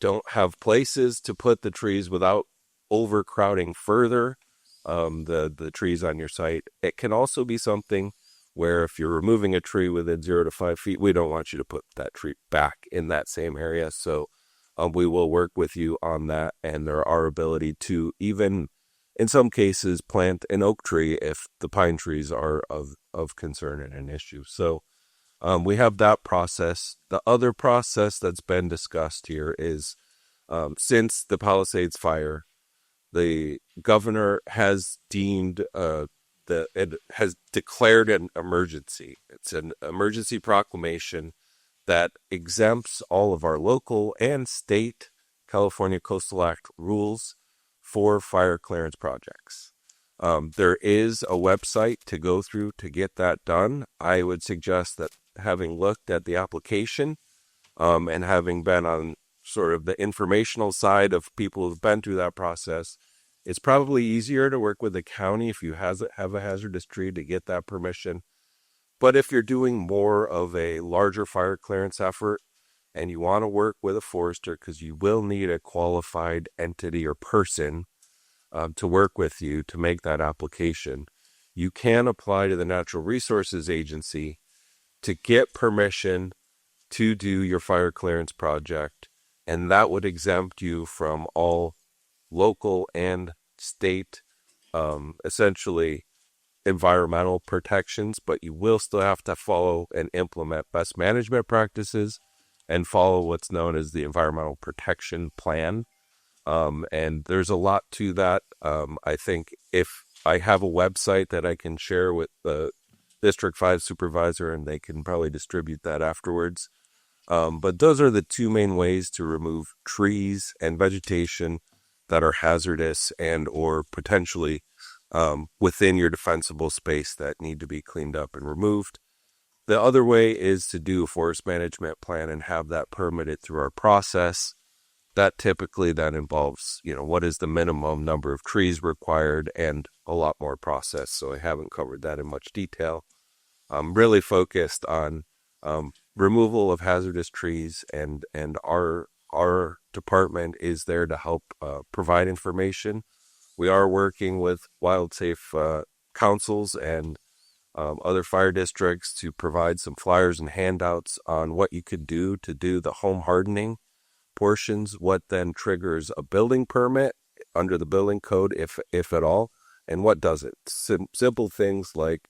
don't have places to put the trees without overcrowding further. the trees on your site. It can also be something where if you're removing a tree within 0 to 5 feet, we don't want you to put that tree back in that same area. So we will work with you on that, and there are ability to even, in some cases, plant an oak tree if the pine trees are of concern and an issue. So we have that process. The other process that's been discussed here is since the Palisades fire, the governor has deemed it has declared an emergency. It's an emergency proclamation that exempts all of our local and state California Coastal Act rules for fire clearance projects. There is a website to go through to get that done. I would suggest that having looked at the application and having been on sort of the informational side of people who've been through that process, it's probably easier to work with the county if you have a hazardous tree to get that permission. But if you're doing more of a larger fire clearance effort and you want to work with a forester, because you will need a qualified entity or person to work with you to make that application, you can apply to the Natural Resources Agency to get permission to do your fire clearance project, and that would exempt you from all local and state, essentially environmental protections, but you will still have to follow and implement best management practices and follow what's known as the Environmental Protection Plan. And there's a lot to that. I think if I have a website that I can share with the District 5 supervisor, and they can probably distribute that afterwards. But those are the two main ways to remove trees and vegetation that are hazardous and or potentially within your defensible space that need to be cleaned up and removed. The other way is to do a forest management plan and have that permitted through our process. That typically then involves, what is the minimum number of trees required and a lot more process. So I haven't covered that in much detail. I'm really focused on removal of hazardous trees, and our department is there to help provide information. We are working with wild safe councils and other fire districts to provide some flyers and handouts on what you could do to do the home hardening portions, what then triggers a building permit under the building code, if at all, and what doesn't. Simple things like,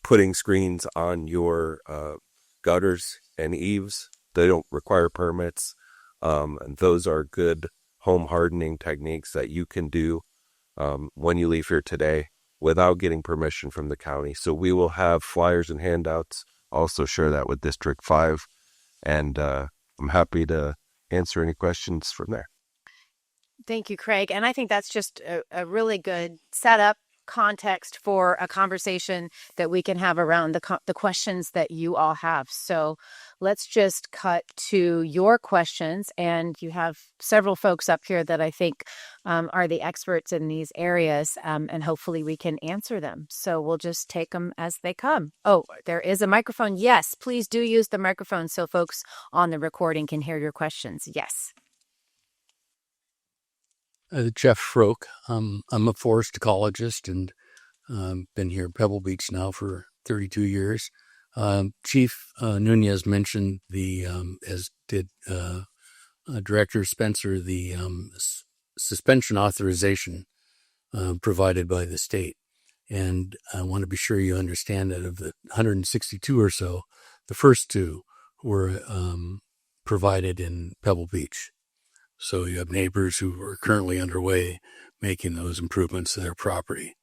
putting screens on your gutters and eaves. They don't require permits. And those are good home hardening techniques that you can do when you leave here today without getting permission from the county. So we will have flyers and handouts. Also share that with District 5. And I'm happy to answer any questions from there. Thank you, Craig. And I think that's just a really good setup context for a conversation that we can have around the questions that you all have. So let's just cut to your questions. And you have several folks up here that I think are the experts in these areas, and hopefully we can answer them. So we'll just take them as they come. Oh, there is a microphone. Yes, please do use the microphone so folks on the recording can hear your questions. Yes. Jeff Froke. I'm a forest ecologist and been here at Pebble Beach now for 32 years. Chief Nunez mentioned as did Director Spencer, the suspension authorization provided by the state. And I want to be sure you understand that of the 162 or so, the first two were provided in Pebble Beach. So you have neighbors who are currently underway making those improvements to their property.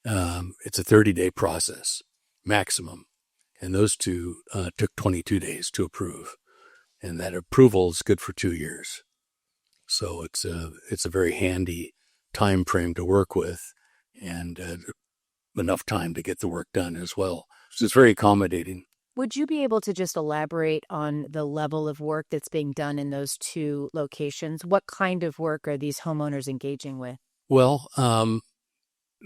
It's a 30-day process, maximum. And those two took 22 days to approve. And that approval is good for 2 years. So it's a very handy time frame to work with, and enough time to get the work done as well. So it's very accommodating. Would you be able to just elaborate on the level of work that's being done in those two locations? What kind of work are these homeowners engaging with? Well,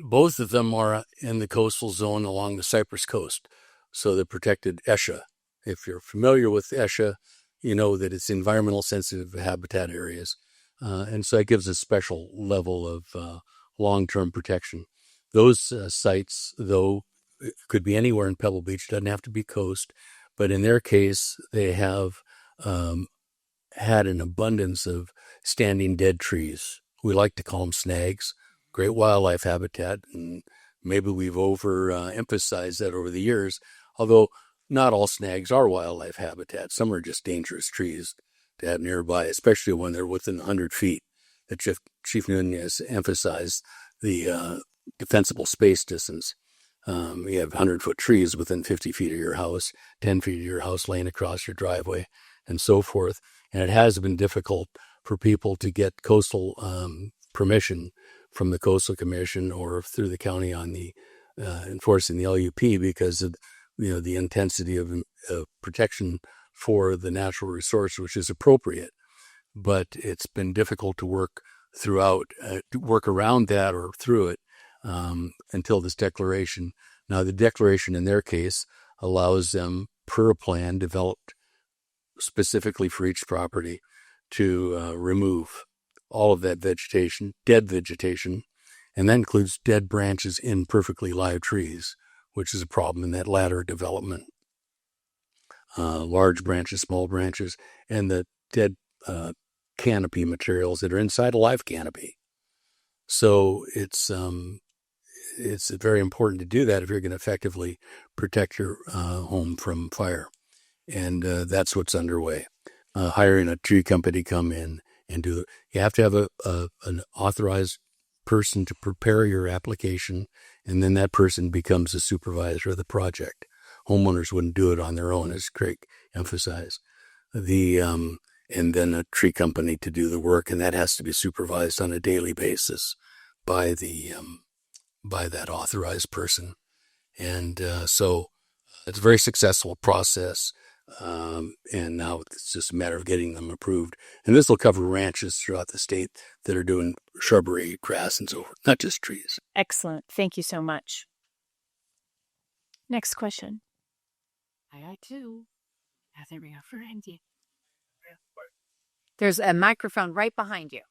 both of them are in the coastal zone along the Cypress Coast. So the protected ESHA. If you're familiar with ESHA, you know that it's environmental sensitive habitat areas. and so it gives a special level of long-term protection. Those sites, though, could be anywhere in Pebble Beach, doesn't have to be coast, but in their case, they have had an abundance of standing dead trees. We like to call them snags, great wildlife habitat, and maybe we've overemphasized that over the years, although not all snags are wildlife habitat. Some are just dangerous trees to have nearby, especially when they're within 100 feet. That Chief Nunez emphasized the defensible space distance. You have 100-foot trees within 50 feet of your house, 10 feet of your house laying across your driveway, and so forth. And it has been difficult for people to get coastal permission from the Coastal Commission or through the county on the enforcing the LUP because of the intensity of protection for the natural resource, which is appropriate. But it's been difficult to work around that or through it until this declaration. Now, the declaration in their case allows them, per a plan developed specifically for each property, to remove all of that vegetation, dead vegetation, and that includes dead branches in perfectly live trees, which is a problem in that latter development. Large branches, small branches, and the dead canopy materials that are inside a live canopy. So it's very important to do that if you're going to effectively protect your home from fire. And that's what's underway. Hiring a tree company to come in and do it. You have to have an authorized person to prepare your application, and then that person becomes a supervisor of the project. Homeowners wouldn't do it on their own, as Craig emphasized. And then a tree company to do the work, and that has to be supervised on a daily basis by that authorized person. And so it's a very successful process. And now it's just a matter of getting them approved. And this will cover ranches throughout the state that are doing shrubbery, grass, and so forth, not just trees. Excellent. Thank you so much. Next question. I got two. I think we got for Andy. There's a microphone right behind you.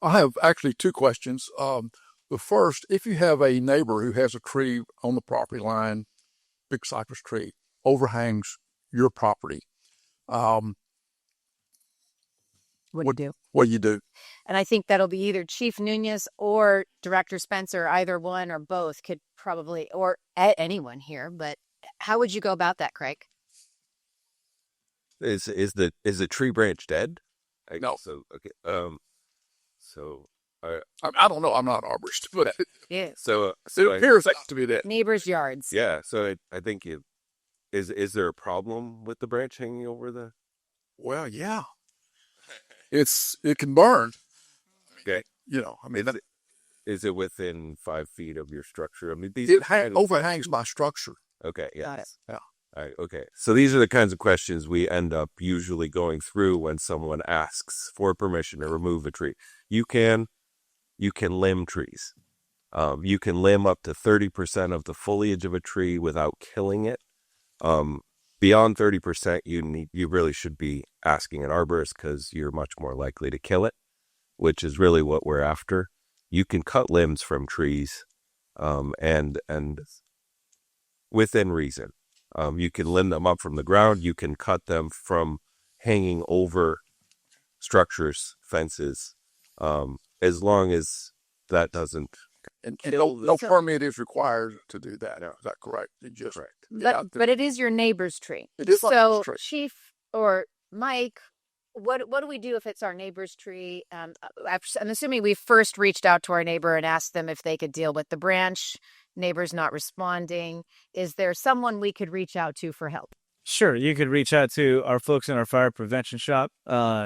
I have actually two questions. The first, if you have a neighbor who has a tree on the property line, big cypress tree, overhangs your property, What do you do? what do you do? And I think that'll be either Chief Nunez or Director Spencer, either one or both could probably, or anyone here, but how would you go about that, Craig? Is the tree branch dead? No. So okay. I don't know. I'm not an arborist, but Yeah. So it appears not to be that. Neighbors' yards. yeah. So I think is there a problem with the branch hanging over the? Well, yeah, it can burn. Okay. Is it within 5 feet of your structure? I mean, these it overhangs my structure. Okay. Yeah. Got it. Yeah. All right, okay. So these are the kinds of questions we end up usually going through when someone asks for permission to remove a tree. You can limb trees. You can limb up to 30% of the foliage of a tree without killing it. Beyond 30%, you really should be asking an arborist because you're much more likely to kill it, which is really what we're after. You can cut limbs from trees, and within reason. You can limb them up from the ground. You can cut them from hanging over structures, fences, as long as that doesn't. And no permit is required to do that. Is that correct? Correct. But it is your neighbor's tree. It is So, tree. Chief or Mike, what do we do if it's our neighbor's tree? I'm assuming we first reached out to our neighbor and asked them if they could deal with the branch. Neighbor's not responding. Is there someone we could reach out to for help? Sure, you could reach out to our folks in our fire prevention shop.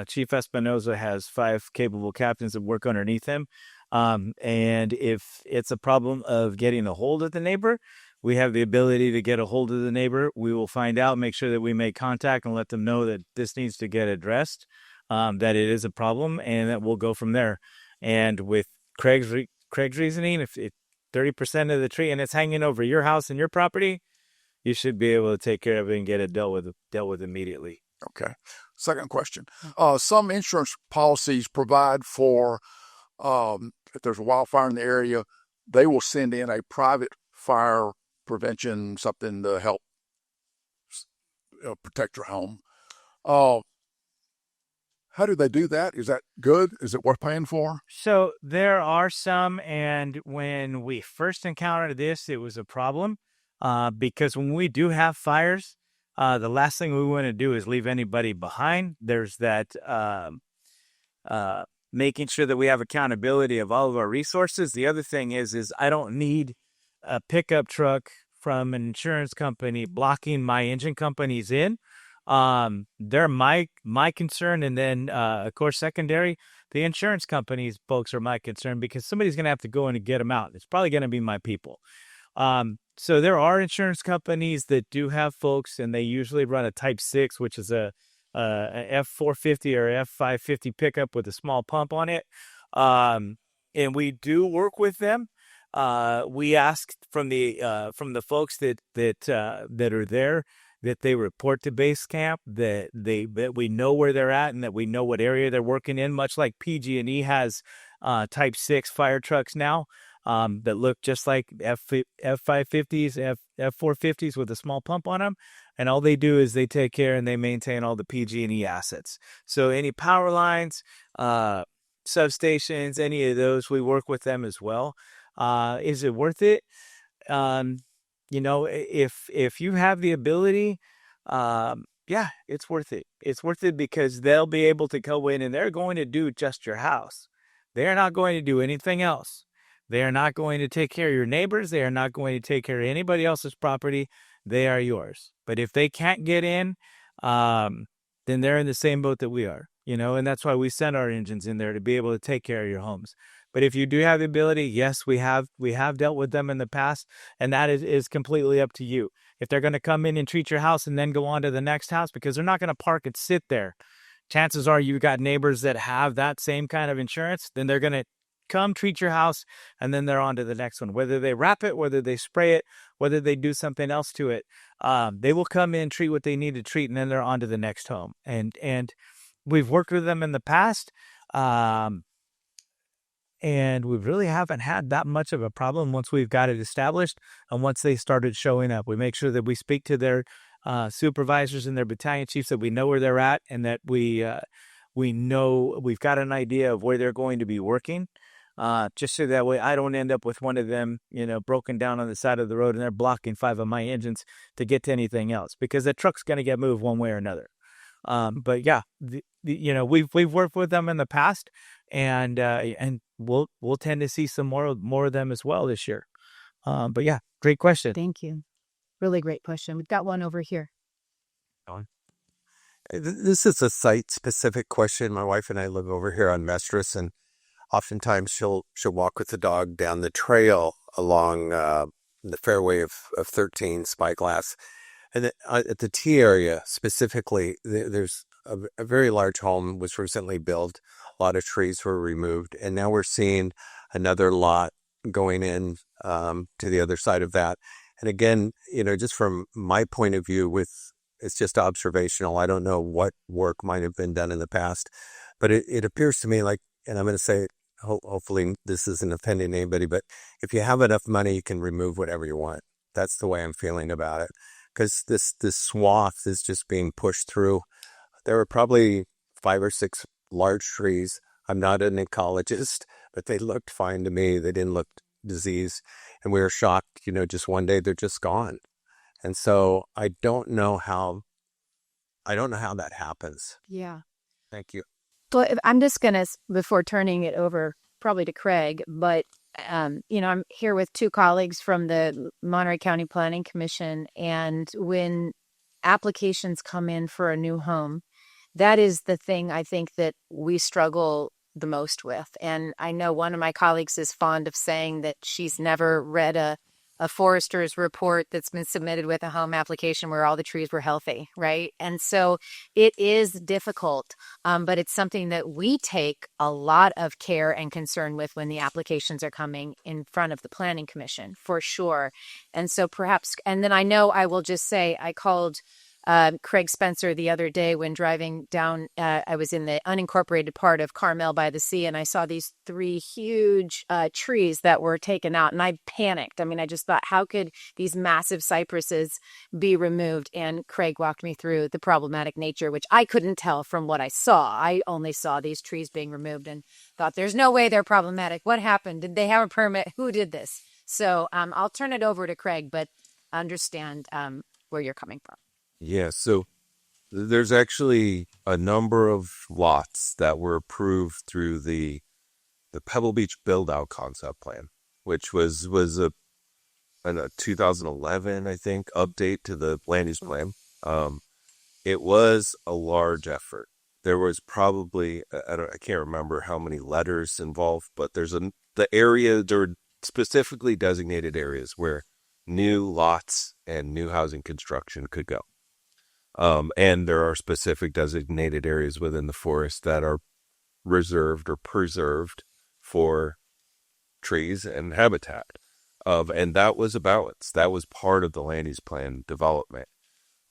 Chief Espinoza has 5 capable captains that work underneath him. And if it's a problem of getting a hold of the neighbor, we have the ability to get a hold of the neighbor. We will find out, make sure that we make contact and let them know that this needs to get addressed, that it is a problem, and that we'll go from there. And with Craig's reasoning, if 30% of the tree and it's hanging over your house and your property, you should be able to take care of it and get it dealt with immediately. Okay. Second question. Some insurance policies provide for if there's a wildfire in the area, they will send in a private fire prevention something to help protect your home. Uh, how do they do that? Is that good? Is it worth paying for? So there are some, and when we first encountered this, it was a problem because when we do have fires, the last thing we want to do is leave anybody behind. There's that making sure that we have accountability of all of our resources. The other thing is I don't need a pickup truck from an insurance company blocking my engine companies in. They're my concern, and then of course secondary, the insurance companies folks are my concern because somebody's going to have to go in and get them out. It's probably going to be my people. So there are insurance companies that do have folks, and they usually run a Type 6, which is a F450 or F550 pickup with a small pump on it. And we do work with them. We ask from the folks that are there that they report to base camp, that we know where they're at and that we know what area they're working in, much like PG&E has Type 6 fire trucks now that look just like F550s, F450s with a small pump on them. And all they do is they take care and they maintain all the PG&E assets. So any power lines, substations, any of those, we work with them as well. Is it worth it? If you have the ability, yeah, it's worth it. It's worth it because they'll be able to go in and they're going to do just your house. They're not going to do anything else. They are not going to take care of your neighbors. They are not going to take care of anybody else's property. They are yours. But if they can't get in, then they're in the same boat that we are, and that's why we send our engines in there to be able to take care of your homes. But if you do have the ability, yes, we have dealt with them in the past, and that is completely up to you. If they're going to come in and treat your house and then go on to the next house, because they're not going to park and sit there, chances are you've got neighbors that have that same kind of insurance, then they're going to come treat your house, and then they're on to the next one. Whether they wrap it, whether they spray it, whether they do something else to it, they will come in, treat what they need to treat, and then they're on to the next home. And we've worked with them in the past, and we really haven't had that much of a problem once we've got it established. And once they started showing up, we make sure that we speak to their supervisors and their battalion chiefs, that we know where they're at, and that we know we've got an idea of where they're going to be working. Just so that way I don't end up with one of them, broken down on the side of the road and they're blocking 5 of my engines to get to anything else, because the truck's going to get moved one way or another. But yeah, we've worked with them in the past, and we'll tend to see some more of them as well this year. But yeah, great question. Thank you. Really great question. We've got one over here. This is a site-specific question. My wife and I live over here on Mestris, and oftentimes she'll walk with the dog down the trail along the fairway of 13 Spyglass. And at the T area specifically, there's a very large home was recently built. A lot of trees were removed, and now we're seeing another lot going in to the other side of that. And again, just from my point of view, it's just observational. I don't know what work might have been done in the past, but it appears to me like, and I'm going to say, hopefully this isn't offending anybody, but if you have enough money, you can remove whatever you want. That's the way I'm feeling about it, because this swath is just being pushed through. There were probably 5 or 6 large trees. I'm not an ecologist, but they looked fine to me. They didn't look diseased, and we were shocked. Just one day they're just gone. And so I don't know how that happens. Yeah. Thank you. Well, I'm just going to, before turning it over probably to Craig, but, I'm here with 2 colleagues from the Monterey County Planning Commission. And when applications come in for a new home, that is the thing I think that we struggle the most with. And I know one of my colleagues is fond of saying that she's never read a forester's report that's been submitted with a home application where all the trees were healthy, right? And so it is difficult, but it's something that we take a lot of care and concern with when the applications are coming in front of the Planning Commission, for sure. And so perhaps, and then I know I will just say, I called Craig Spencer the other day when driving down. I was in the unincorporated part of Carmel by the sea, and I saw these 3 huge trees that were taken out, and I panicked. I mean, I just thought, how could these massive cypresses be removed? And Craig walked me through the problematic nature, which I couldn't tell from what I saw. I only saw these trees being removed and thought, there's no way they're problematic. What happened? Did they have a permit? Who did this? So I'll turn it over to Craig, but understand where you're coming from. Yeah, so there's actually a number of lots that were approved through the Pebble Beach build-out concept plan, which was a 2011, I think, update to the land use plan. It was a large effort. There was probably, I can't remember how many letters involved, but there are specifically designated areas where new lots and new housing construction could go. And there are specific designated areas within the forest that are reserved or preserved for trees and habitat. And that was a balance. That was part of the land use plan development.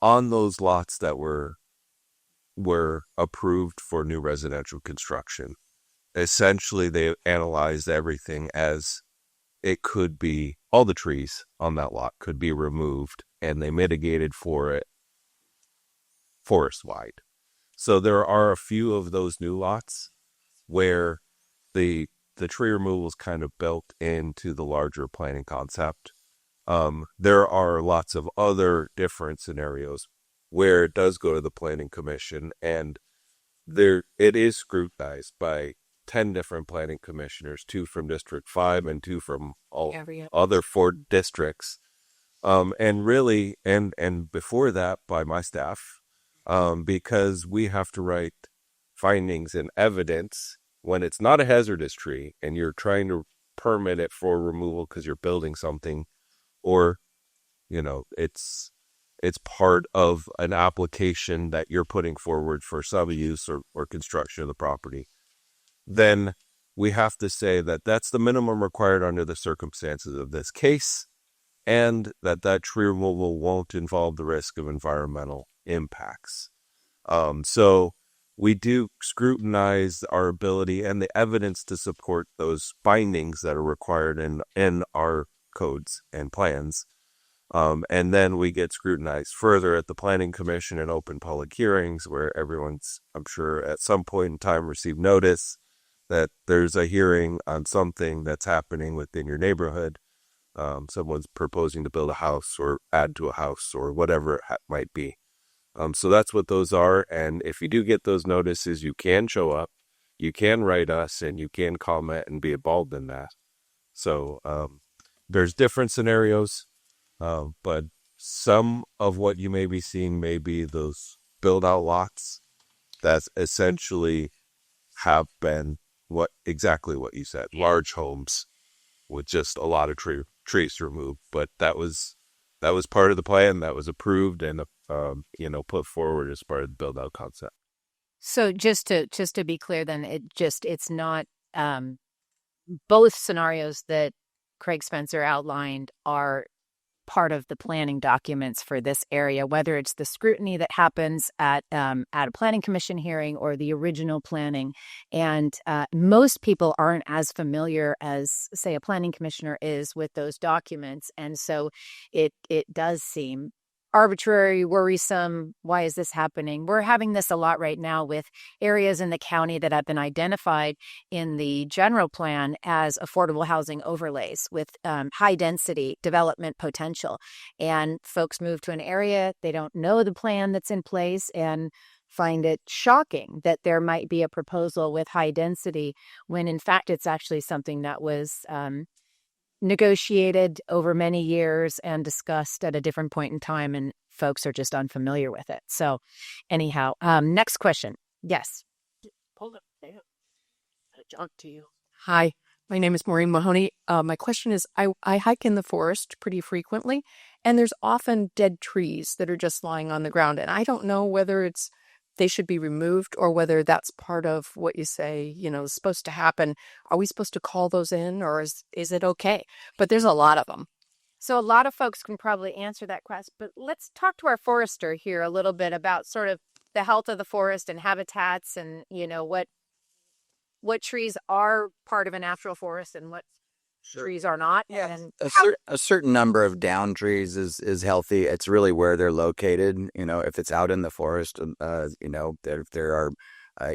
On those lots that were approved for new residential construction, essentially they analyzed everything as it could be, all the trees on that lot could be removed, and they mitigated for it forest-wide. So there are a few of those new lots where the tree removal is kind of built into the larger planning concept. There are lots of other different scenarios where it does go to the planning commission, and it is scrutinized by 10 different planning commissioners, 2 from District 5 and 2 from all other 4 districts. And really, and before that by my staff, because we have to write findings and evidence when it's not a hazardous tree and you're trying to permit it for removal because you're building something, or, it's part of an application that you're putting forward for sub-use or construction of the property. Then we have to say that that's the minimum required under the circumstances of this case, and that tree removal won't involve the risk of environmental impacts. So we do scrutinize our ability and the evidence to support those findings that are required in our codes and plans. And then we get scrutinized further at the Planning Commission and open public hearings where everyone's, I'm sure, at some point in time received notice that there's a hearing on something that's happening within your neighborhood. Someone's proposing to build a house or add to a house or whatever it might be. So that's what those are. And if you do get those notices, you can show up, you can write us, and you can comment and be involved in that. So there's different scenarios, but some of what you may be seeing may be those build-out lots that essentially have been exactly what you said, large homes with just a lot of trees removed. But that was part of the plan that was approved and put forward as part of the build out concept. So just to be clear, then it's not both scenarios that Craig Spencer outlined are part of the planning documents for this area, whether it's the scrutiny that happens at a planning commission hearing or the original planning. And most people aren't as familiar as, say, a planning commissioner is with those documents. And so it does seem arbitrary, worrisome. Why is this happening? We're having this a lot right now with areas in the county that have been identified in the general plan as affordable housing overlays with high density development potential. And folks move to an area, they don't know the plan that's in place and find it shocking that there might be a proposal with high density when in fact it's actually something that was negotiated over many years and discussed at a different point in time, and folks are just unfamiliar with it. So anyhow, next question. Yes. Hold up. Junk to you. Hi, my name is Maureen Mahoney. My question is, I hike in the forest pretty frequently, and there's often dead trees that are just lying on the ground, and I don't know whether they should be removed or whether that's part of what you say, is supposed to happen. Are we supposed to call those in, or is it okay? But there's a lot of them. So a lot of folks can probably answer that question, but let's talk to our forester here a little bit about sort of the health of the forest and habitats, and what trees are part of a natural forest and what trees are not. Yeah, And a certain number of down trees is healthy. It's really where they're located. If it's out in the forest, there are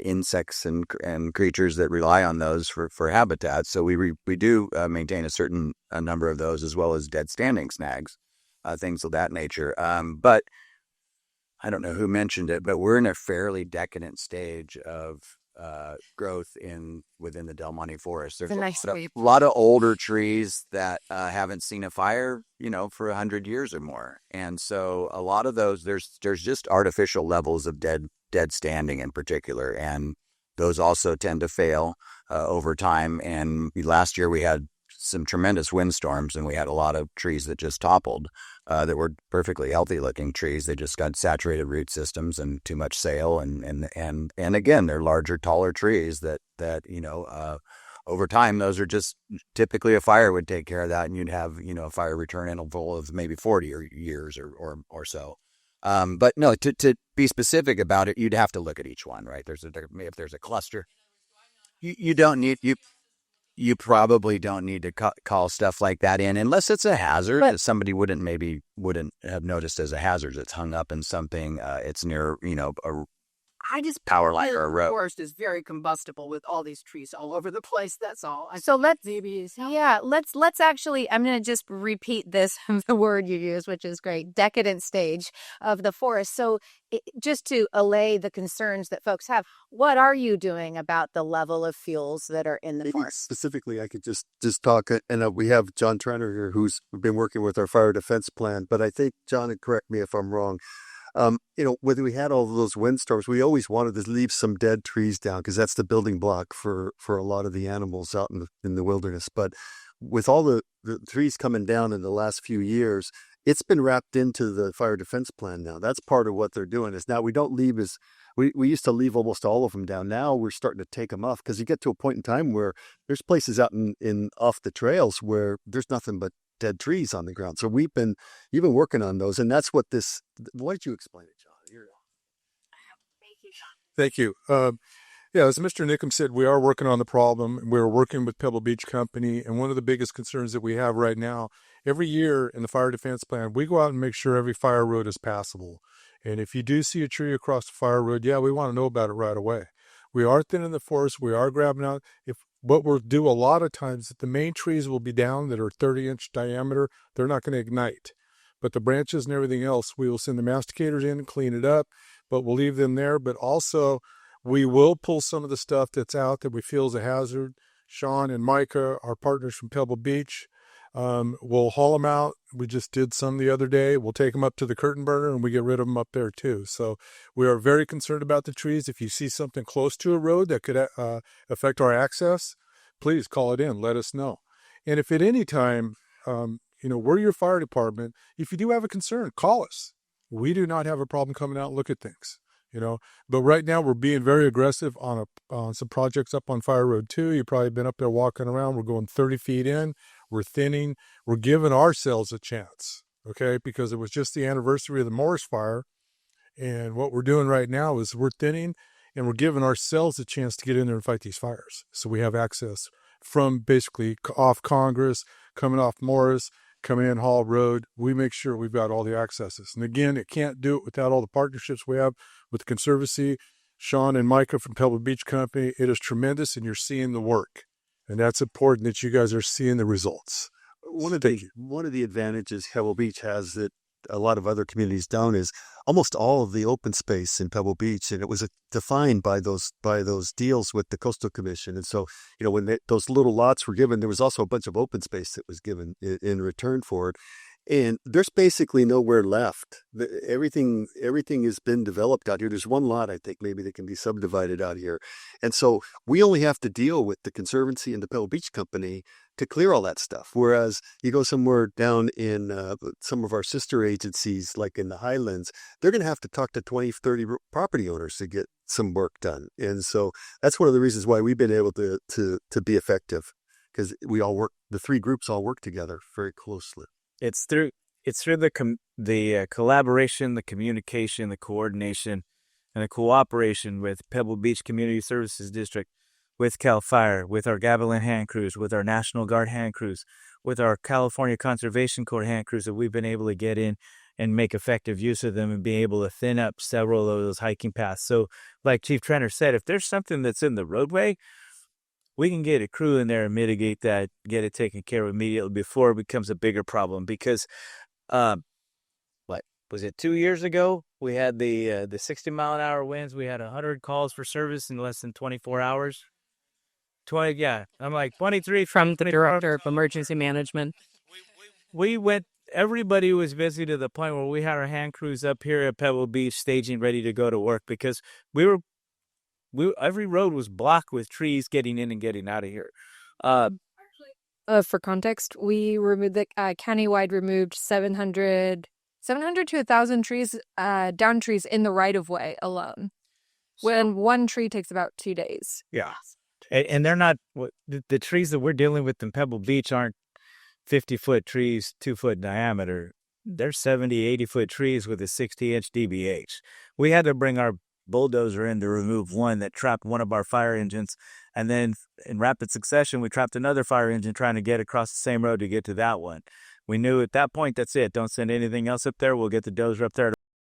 insects and creatures that rely on those for habitat. So we do maintain a certain number of those, as well as dead standing snags, things of that nature. But I don't know who mentioned it, but we're in a fairly decadent stage of growth within the Del Monte Forest. There's a nice a lot of older trees that haven't seen a fire, for 100 years or more. And so a lot of those, there's just artificial levels of dead standing in particular, and those also tend to fail over time. And last year we had some tremendous windstorms, and we had a lot of trees that just toppled that were perfectly healthy looking trees. They just got saturated root systems and too much sail, and again, they're larger, taller trees that over time, those are just typically a fire would take care of that, and you'd have a fire return interval of maybe 40 years or so. But no, to be specific about it, you'd have to look at each one, right? If there's a cluster, you don't need you probably don't need to call stuff like that in unless it's a hazard that somebody wouldn't have noticed as a hazard. It's hung up in something. It's near, a power line or a road. The forest is very combustible with all these trees all over the place. That's all. So let's actually, I'm going to just repeat the word you use, which is great, decadent stage of the forest. So just to allay the concerns that folks have, what are you doing about the level of fuels that are in the Maybe forest? specifically, I could just talk, and we have John Trenner here, who's been working with our fire defense plan. But I think, John, and correct me if I'm wrong, when we had all of those windstorms, we always wanted to leave some dead trees down because that's the building block for a lot of the animals out in the wilderness. But with all the trees coming down in the last few years, it's been wrapped into the fire defense plan now. That's part of what they're doing is now we don't leave we used to leave almost all of them down. Now we're starting to take them off because you get to a point in time where there's places out in off the trails where there's nothing but dead trees on the ground. So you've been working on those, and that's what this. Why did you explain it, John? Thank you. Yeah, as Mr. Nickham said, we are working on the problem. We're working with Pebble Beach Company, and one of the biggest concerns that we have right now, every year in the fire defense plan, we go out and make sure every fire road is passable. And if you do see a tree across the fire road, we want to know about it right away. We are thinning the forest. We are grabbing out. What we'll do a lot of times, the main trees will be down that are 30-inch diameter. They're not going to ignite. But the branches and everything else, we will send the masticators in and clean it up, but we'll leave them there. But also, we will pull some of the stuff that's out that we feel is a hazard. Sean and Micah, our partners from Pebble Beach, we'll haul them out. We just did some the other day. We'll take them up to the curtain burner, and we get rid of them up there too. So we are very concerned about the trees. If you see something close to a road that could affect our access, please call it in. Let us know. And if at any time, we're your fire department. If you do have a concern, call us. We do not have a problem coming out and look at things. But right now we're being very aggressive on some projects up on Fire Road 2. You've probably been up there walking around. We're going 30 feet in. We're thinning. We're giving ourselves a chance, okay? Because it was just the anniversary of the Morris fire. And what we're doing right now is we're thinning, and we're giving ourselves a chance to get in there and fight these fires. So we have access from basically off Congress, coming off Morris, coming in Hall Road. We make sure we've got all the accesses. And again, it can't do it without all the partnerships we have with the Conservancy. Sean and Micah from Pebble Beach Company, it is tremendous, and you're seeing the work. And that's important that you guys are seeing the results. One of the advantages Pebble Beach has that a lot of other communities don't is almost all of the open space in Pebble Beach, and it was defined by those deals with the Coastal Commission. And so, when those little lots were given, there was also a bunch of open space that was given in return for it. And there's basically nowhere left. Everything has been developed out here. There's one lot, I think, maybe that can be subdivided out here. And so we only have to deal with the Conservancy and the Pebble Beach Company to clear all that stuff. Whereas you go somewhere down in some of our sister agencies, like in the Highlands, they're going to have to talk to 20, 30 property owners to get some work done. And so that's one of the reasons why we've been able to be effective, because the three groups all work together very closely. It's through the collaboration, the communication, the coordination, and the cooperation with Pebble Beach Community Services District, with CAL FIRE, with our Gavilan hand crews, with our National Guard hand crews, with our California Conservation Corps hand crews that we've been able to get in and make effective use of them and be able to thin up several of those hiking paths. So like Chief Trenner said, if there's something that's in the roadway, we can get a crew in there and mitigate that, get it taken care of immediately before it becomes a bigger problem. Because, what was it, 2 years ago? We had the 60-mile-an-hour winds. We had 100 calls for service in less than 24 hours. 20, yeah. I'm like 23 From the Director of Emergency Management. Everybody was busy to the point where we had our hand crews up here at Pebble Beach staging, ready to go to work, because every road was blocked with trees getting in and getting out of here. For context, we removed countywide removed 700 to 1,000 trees, down trees in the right of way alone. When one tree takes about 2 days. Yeah, and they're not the trees that we're dealing with in Pebble Beach aren't 50-foot trees, 2-foot diameter. They're 70, 80-foot trees with a 60-inch DBH. We had to bring our bulldozer in to remove one that trapped one of our fire engines, and then in rapid succession we trapped another fire engine trying to get across the same road to get to that one. We knew at that point, that's it. Don't send anything else up there. We'll get the dozer up there